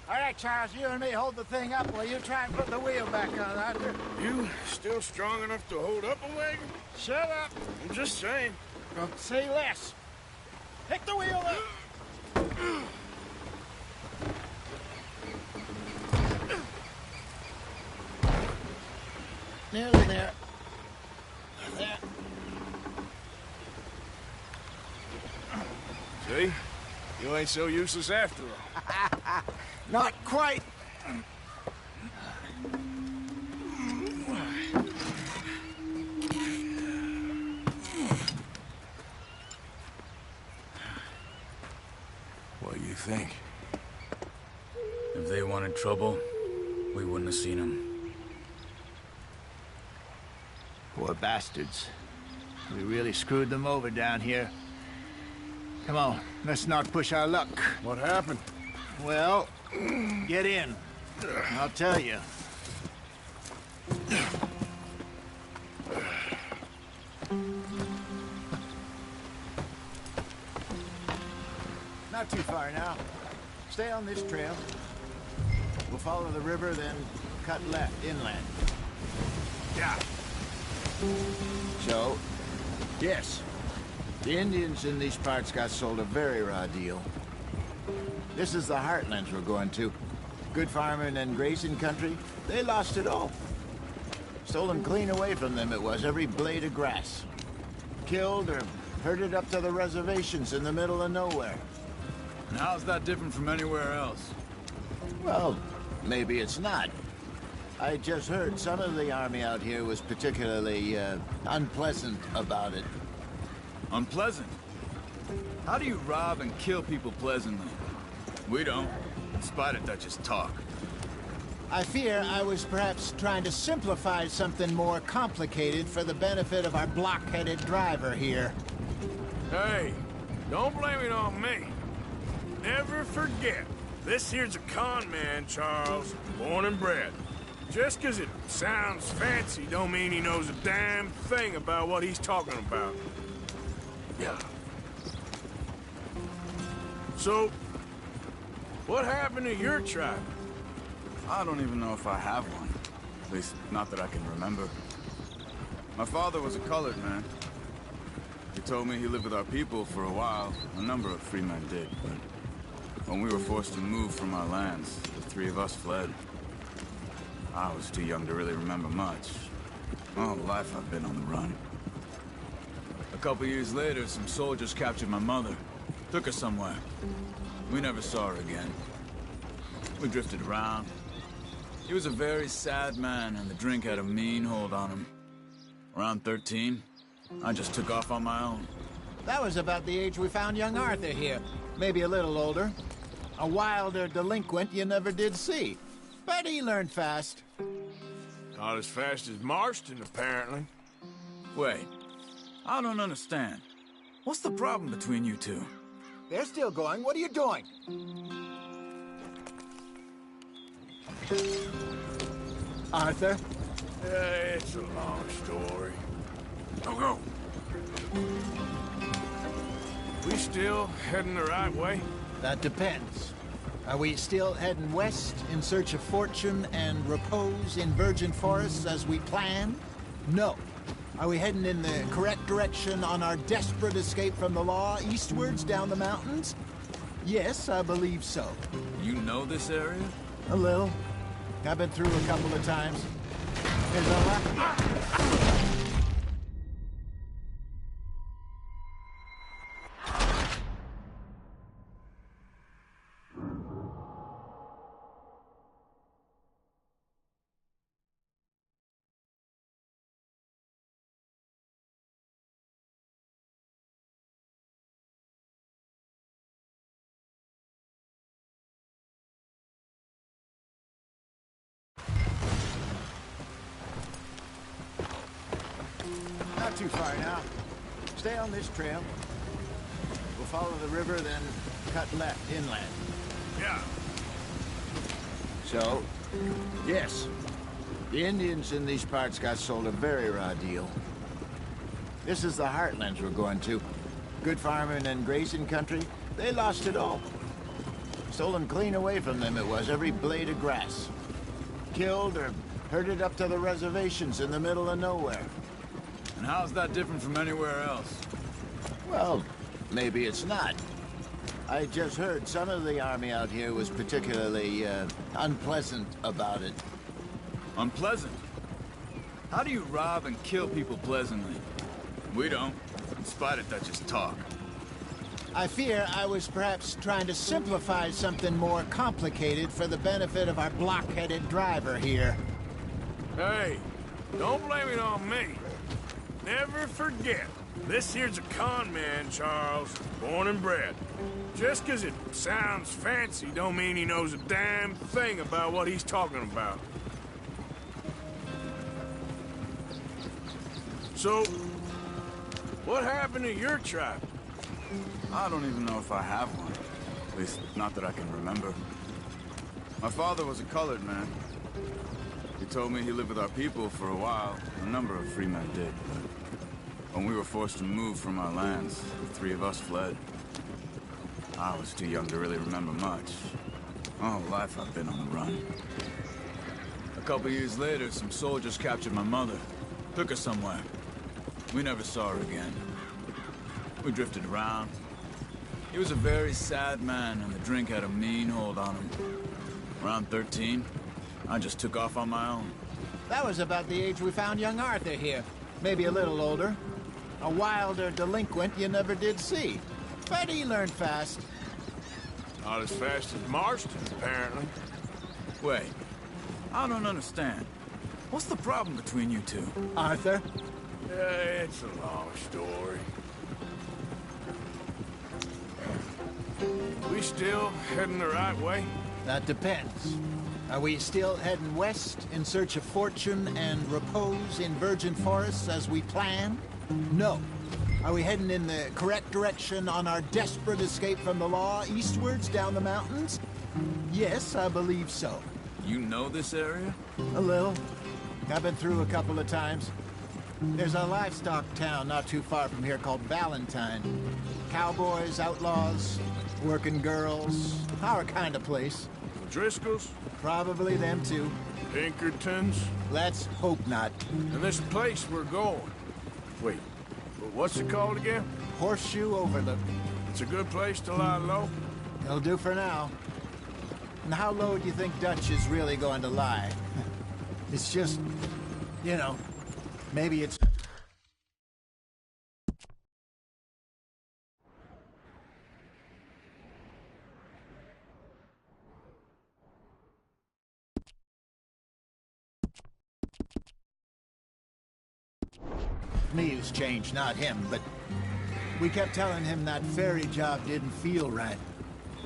All right, Charles, you and me hold the thing up while you try and put the wheel back on, Arthur. You still strong enough to hold up a wagon? Shut up. I'm just saying. Don't say less. Pick the wheel up. Nearly there. There. See? You ain't so useless after all. Not quite. What do you think? If they wanted trouble, we wouldn't have seen them. Poor bastards. We really screwed them over down here. Come on, let's not push our luck. What happened? Well, get in. I'll tell you. Not too far now. Stay on this trail. We'll follow the river, then cut left, inland. Yeah. So, yes, the Indians in these parts got sold a very raw deal. This is the heartlands we're going to. Good farming and grazing country, they lost it all. Stolen clean away from them it was, every blade of grass. Killed or herded up to the reservations in the middle of nowhere. And how's that different from anywhere else? Well, maybe it's not. I just heard some of the army out here was particularly, unpleasant about it. Unpleasant? How do you rob and kill people pleasantly? We don't, in spite of Dutch's talk. I fear I was perhaps trying to simplify something more complicated for the benefit of our block-headed driver here. Hey, don't blame it on me. Never forget, this here's a con man, Charles, born and bred. Just 'cause it sounds fancy don't mean he knows a damn thing about what he's talking about. Yeah. So, what happened to your tribe? I don't even know if I have one. At least, not that I can remember. My father was a colored man. He told me he lived with our people for a while. A number of free men did, but when we were forced to move from our lands, the three of us fled. I was too young to really remember much. My whole life I've been on the run. A couple years later, some soldiers captured my mother. Took her somewhere. We never saw her again. We drifted around. He was a very sad man, and the drink had a mean hold on him. Around 13, I just took off on my own. That was about the age we found young Arthur here. Maybe a little older. A wilder delinquent you never did see. But he learned fast. Not as fast as Marston, apparently. Wait, I don't understand. What's the problem between you two? They're still going. What are you doing? Arthur? It's a long story. Go. We still heading the right way? That depends. Are we still heading west in search of fortune and repose in virgin forests as we planned? No. Are we heading in the correct direction on our desperate escape from the law eastwards down the mountains? Yes, I believe so. You know this area? A little. I've been through a couple of times. There's a lot... Not too far now. Stay on this trail. We'll follow the river, then cut left inland. Yeah. So, yes. The Indians in these parts got sold a very raw deal. This is the heartlands we're going to. Good farming and grazing country, they lost it all. Stolen clean away from them it was, every blade of grass. Killed or herded up to the reservations in the middle of nowhere. And how's that different from anywhere else? Well, maybe it's not. I just heard some of the army out here was particularly, unpleasant about it. Unpleasant? How do you rob and kill people pleasantly? We don't, in spite of Dutch's talk. I fear I was perhaps trying to simplify something more complicated for the benefit of our block-headed driver here. Hey, don't blame it on me. Never forget, this here's a con man, Charles, born and bred. Just 'cause it sounds fancy don't mean he knows a damn thing about what he's talking about. So, what happened to your tribe? I don't even know if I have one. At least, not that I can remember. My father was a colored man. He told me he lived with our people for a while. A number of free men did, but when we were forced to move from our lands, the three of us fled. I was too young to really remember much. My whole life I've been on the run. A couple years later, some soldiers captured my mother. Took her somewhere. We never saw her again. We drifted around. He was a very sad man, and the drink had a mean hold on him. Around 13, I just took off on my own. That was about the age we found young Arthur here. Maybe a little older. A wilder delinquent you never did see. But he learned fast. Not as fast as Marston, apparently. Wait, I don't understand. What's the problem between you two? Arthur? It's a long story. We still heading the right way? That depends. Are we still heading west in search of fortune and repose in virgin forests as we planned? No. Are we heading in the correct direction on our desperate escape from the law eastwards down the mountains? Yes, I believe so. You know this area? A little. I've been through a couple of times. There's a livestock town not too far from here called Valentine. Cowboys, outlaws, working girls, our kind of place. Driscolls? Probably them too. Pinkertons? Let's hope not. And this place we're going. Wait, but what's it called again? Horseshoe Overlook. It's a good place to lie low? It'll do for now. And how low do you think Dutch is really going to lie? It's just, you know, maybe it's... Me who's changed, not him, but we kept telling him that ferry job didn't feel right.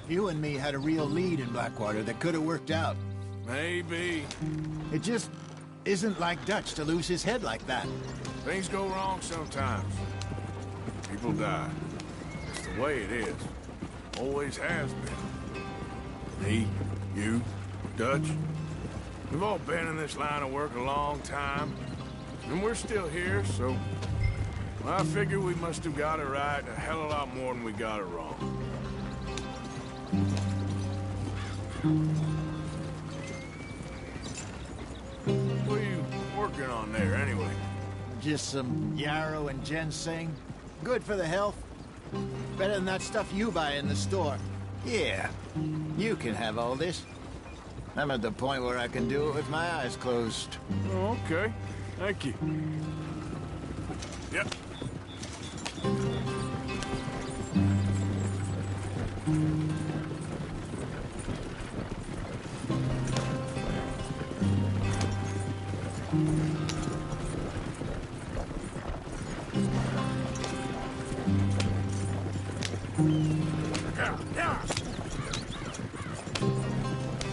You and me had a real lead in Blackwater that could have worked out. Maybe. It just isn't like Dutch to lose his head like that. Things go wrong sometimes. People die. It's the way it is. Always has been. Me, you, Dutch. We've all been in this line of work a long time, and we're still here, so I figure we must have got it right a hell of a lot more than we got it wrong. What are you working on there, anyway? Just some yarrow and ginseng. Good for the health. Better than that stuff you buy in the store. Yeah, you can have all this. I'm at the point where I can do it with my eyes closed. Oh, okay. Thank you. Yep.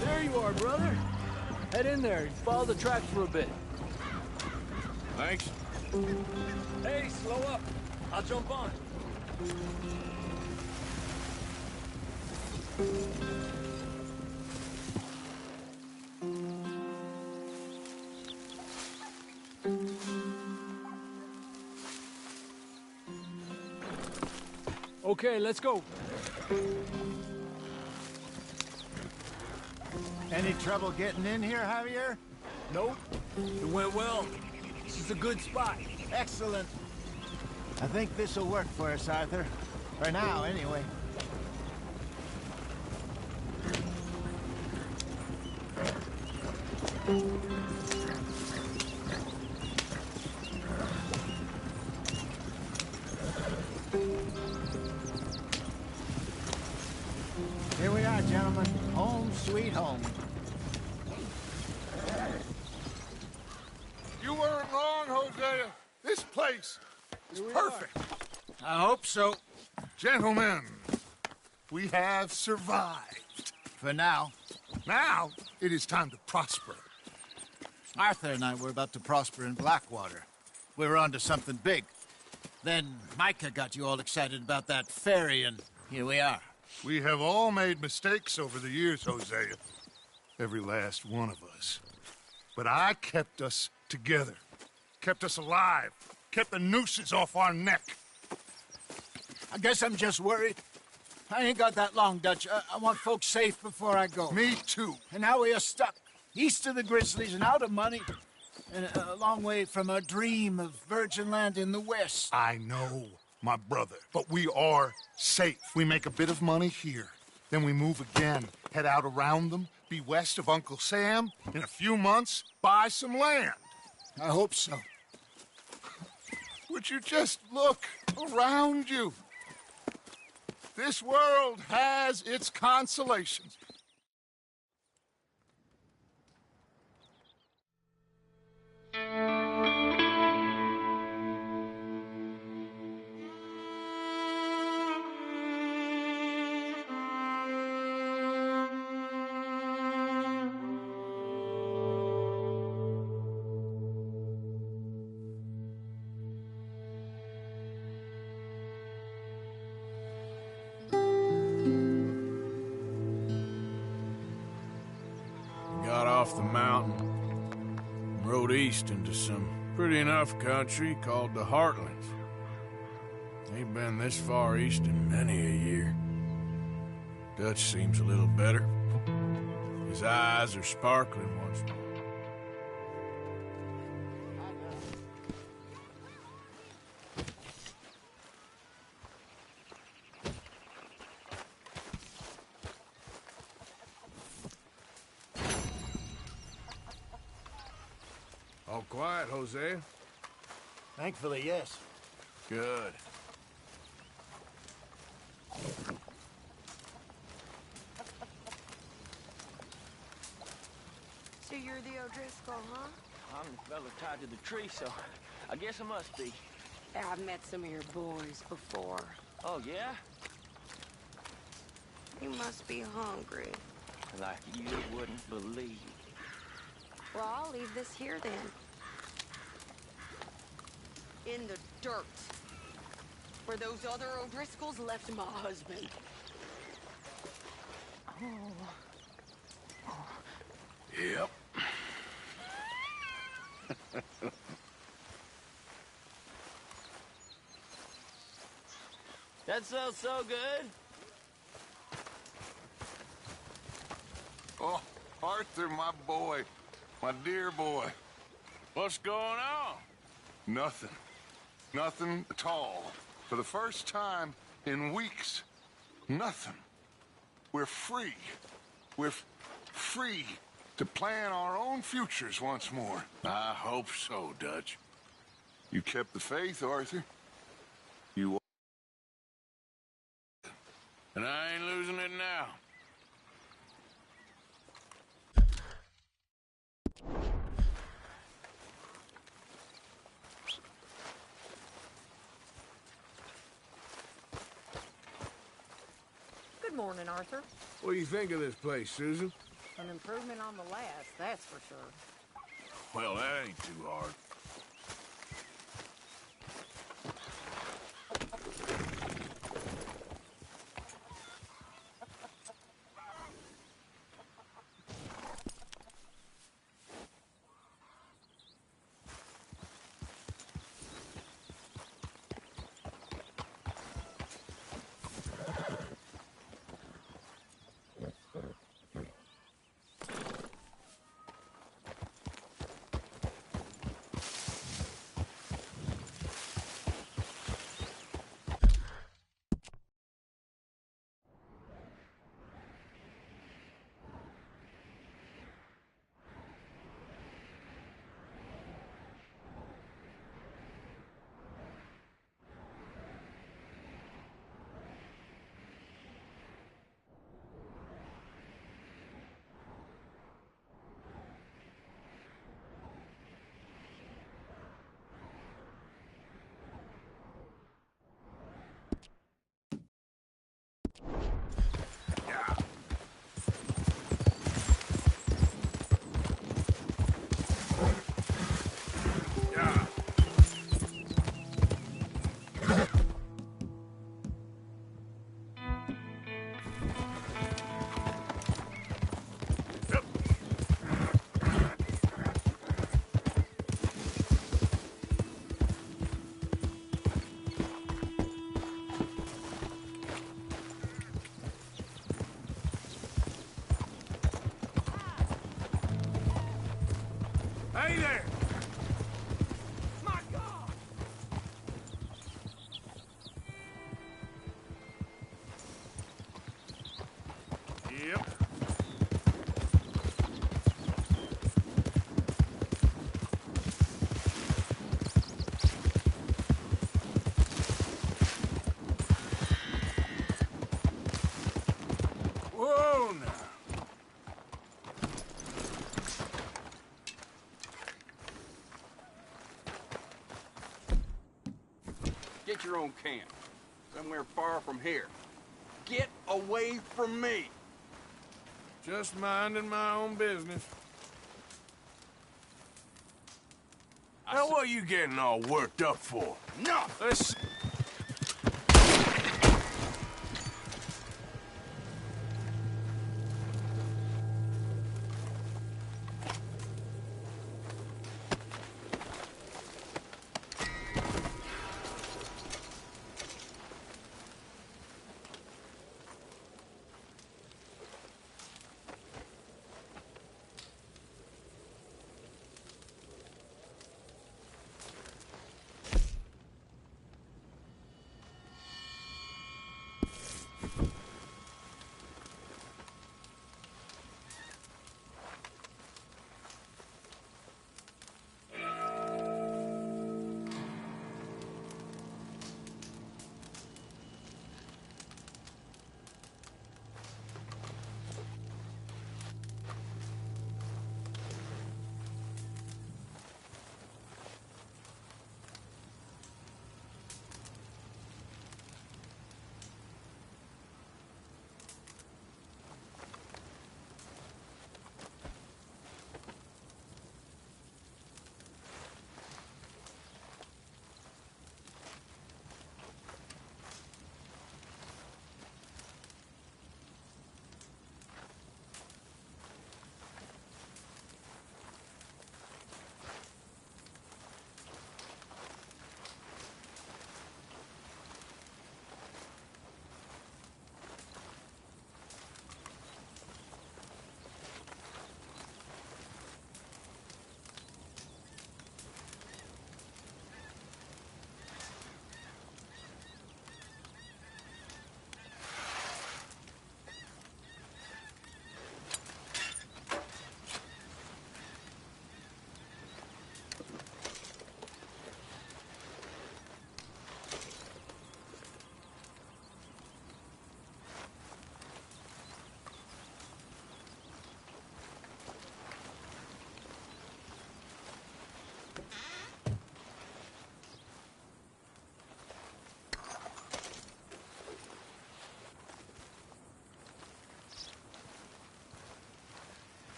There you are, brother. Head in there and follow the tracks for a bit. Thanks. Hey, slow up. I'll jump on. Okay, let's go. Any trouble getting in here, Javier? Nope. It went well. This is a good spot. Excellent. I think this'll work for us, Arthur. For now, anyway. Here we are, gentlemen. Home sweet home. You weren't wrong, Hosea. This place is perfect. I hope so. Gentlemen, we have survived. For now. Now, it is time to prosper. Arthur and I were about to prosper in Blackwater. We were onto something big. Then Micah got you all excited about that ferry, and here we are. We have all made mistakes over the years, Hosea. Every last one of us. But I kept us together. Kept us alive. Kept the nooses off our neck. I guess I'm just worried. I ain't got that long, Dutch. I want folks safe before I go. Me too. And now we are stuck east of the Grizzlies and out of money. And a long way from our dream of virgin land in the west. I know, my brother. But we are safe. We make a bit of money here. Then we move again. Head out around them. Be west of Uncle Sam. In a few months, buy some land. I hope so. Would you just look around you? This world has its consolations. Got off the mountain, rode east into some pretty enough country called the Heartlands. Ain't been this far east in many a year. Dutch seems a little better. His eyes are sparkling once more. All quiet, Hosea? Thankfully, yes. Good. So you're the O'Driscoll, huh? I'm the fella tied to the tree, so I guess I must be. Yeah, I've met some of your boys before. Oh, yeah? You must be hungry. Like you wouldn't believe. Well, I'll leave this here then. In the dirt. Where those other O'Driscolls left my husband. Yep. That smells so good. Oh, Arthur, my boy. My dear boy. What's going on? Nothing. Nothing at all. For the first time in weeks, nothing. We're free. We're free to plan our own futures once more. I hope so, Dutch. You kept the faith, Arthur. You... And I ain't losing it now. Good morning, Arthur. What do you think of this place, Susan? An improvement on the last, that's for sure. Well, that ain't too hard. Hey there! My God! Yep. Whoa, now. Get your own camp. Somewhere far from here. Get away from me! Just minding my own business. Now, what are you getting all worked up for? No! Let's...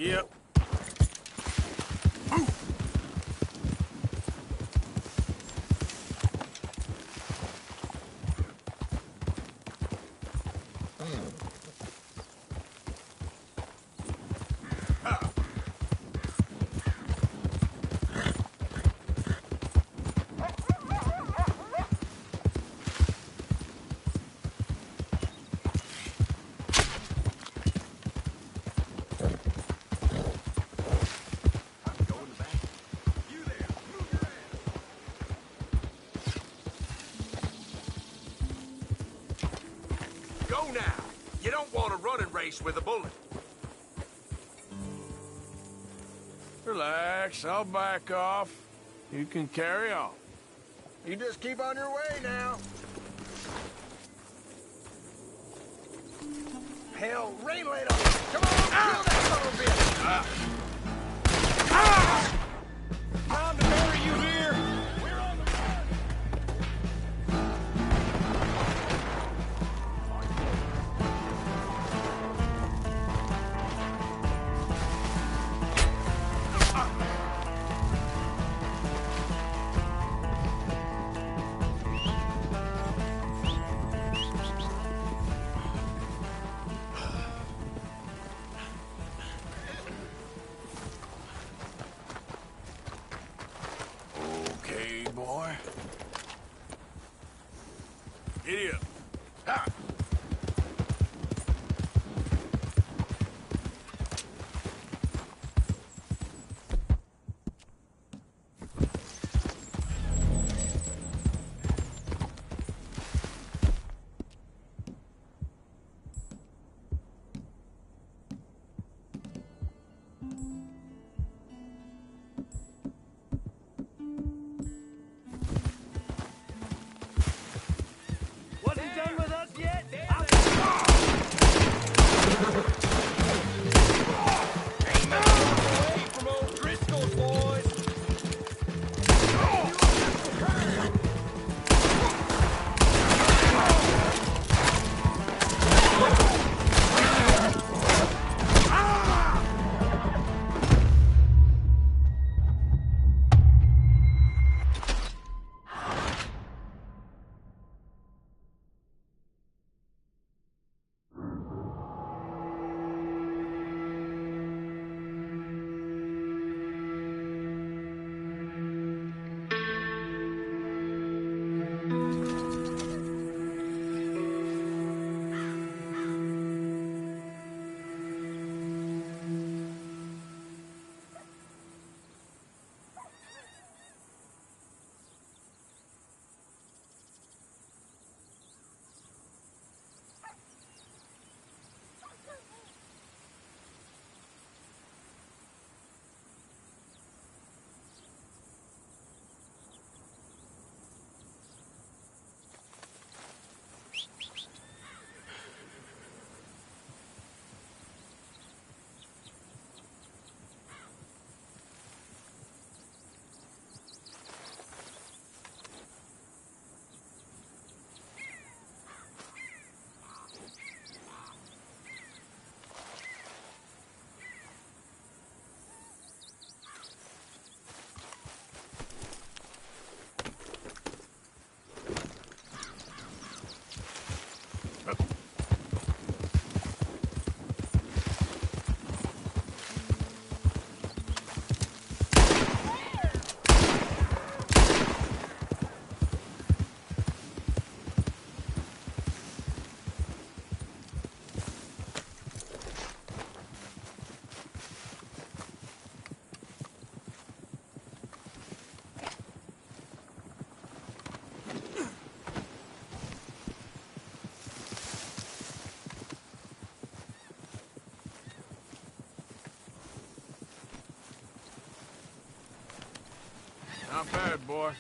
Yep. Go now. You don't want a running race with a bullet. Relax, I'll back off. You can carry on. You just keep on your way now. Hell, rain laid on you. Come on, kill that son of a bitch. Time to bury you here. We're on the run. Okay, boy. Idiot. Ha! Wasn't done with us yet? Ain't nothing away from old Driscoll's, boys. Not bad, boy.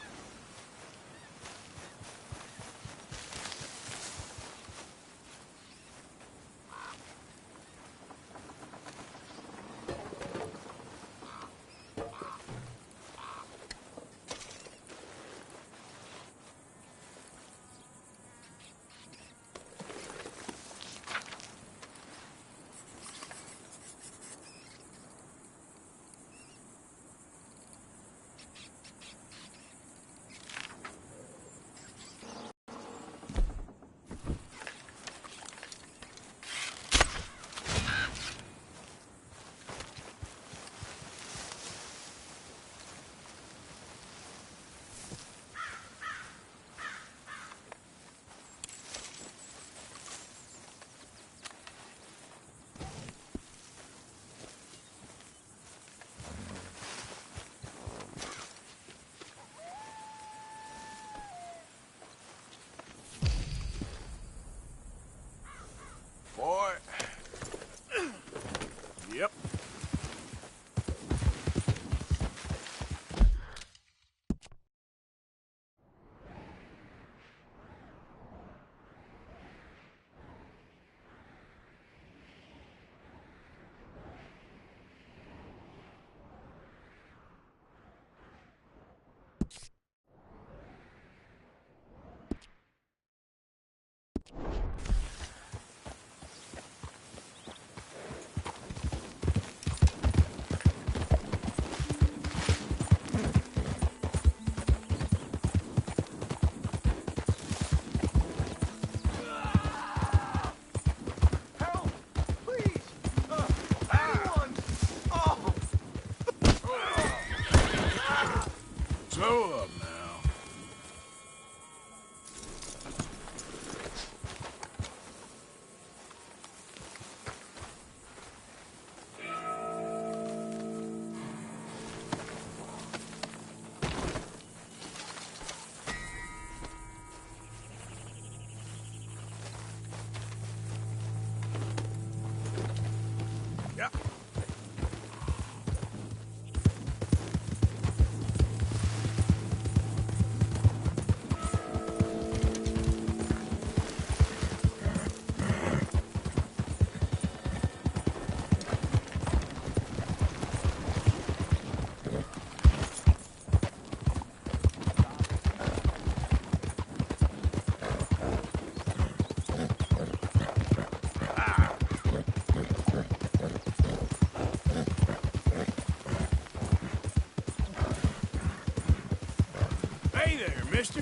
Hey there, mister.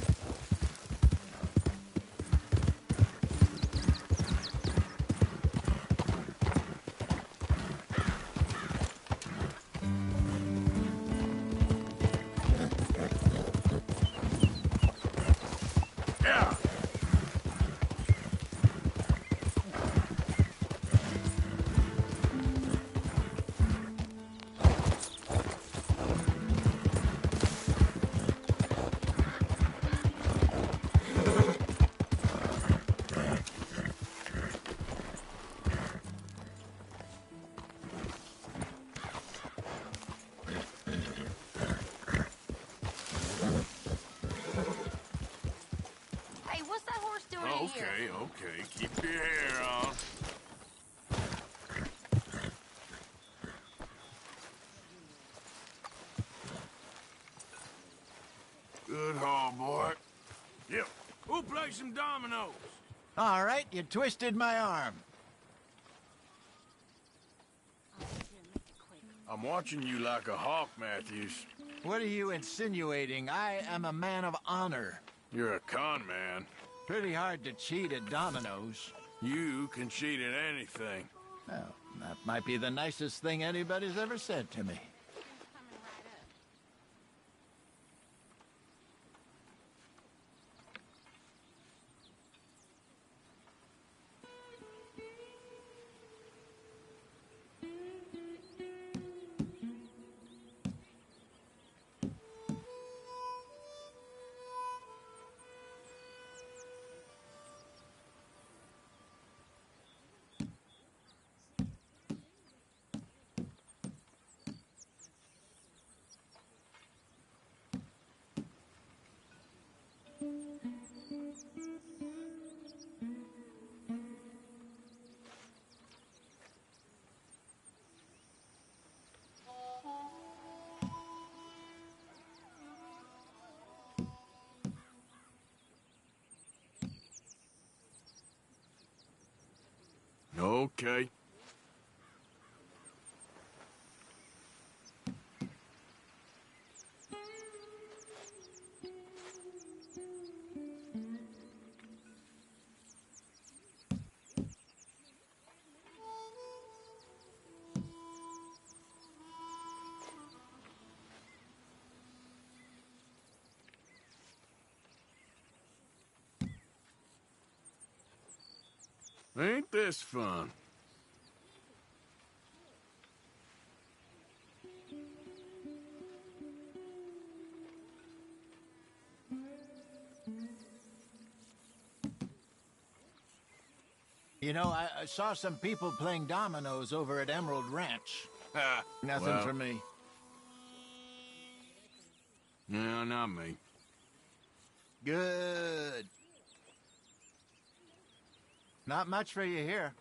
Yeah. Hey, what's that horse doing in here? Okay. Keep your hair on. Good haul, boy. Yep. We'll play some dominoes. All right, you twisted my arm. I'm watching you like a hawk, Matthews. What are you insinuating? I am a man of honor. You're a con man. Pretty hard to cheat at dominoes. You can cheat at anything. Well, that might be the nicest thing anybody's ever said to me. Okay. Ain't this fun? You know, I saw some people playing dominoes over at Emerald Ranch. Nothing Well. for me. No, not me. Good. Not much for you here.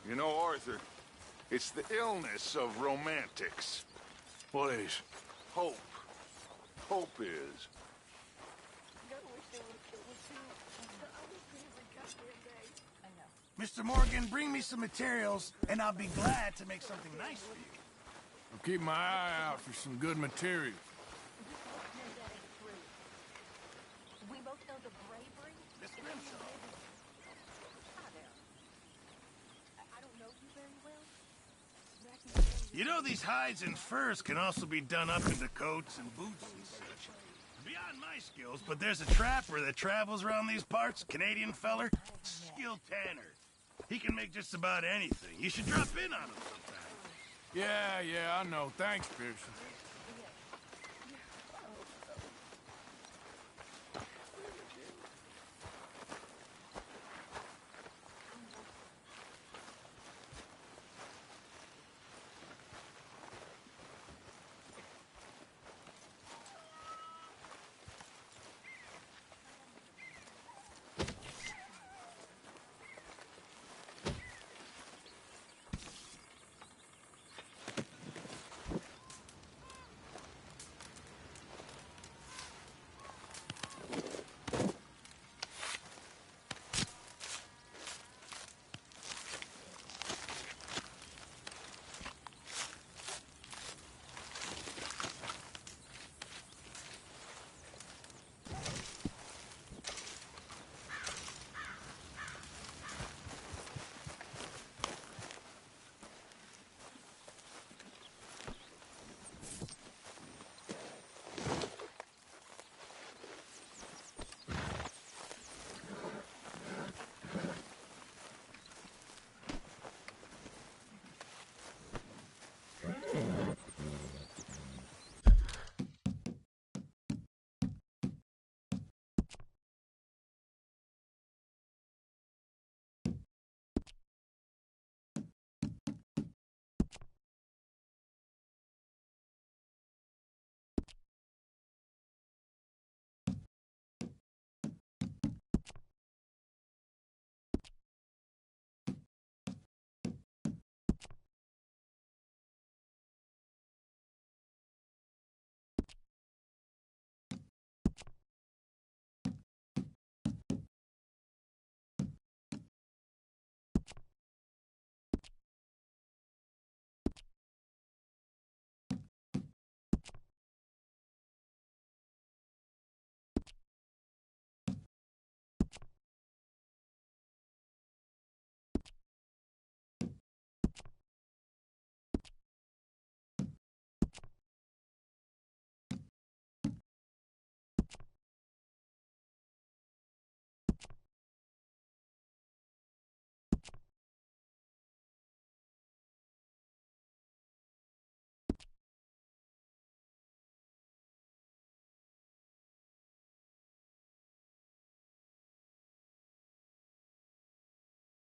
You know, Arthur, it's the illness of romantics. What is? Hope. Hope is. Mr. Morgan, bring me some materials, and I'll be glad to make something nice for you. I'll keep my eye out for some good material. We both know the bravery. Miss Grimshaw. Hi there. I don't know you very well. You know, these hides and furs can also be done up into coats and boots and such. Beyond my skills, but there's a trapper that travels around these parts, Canadian feller, skilled tanner. He can make just about anything. You should drop in on him sometime. Yeah, I know. Thanks, Pearson.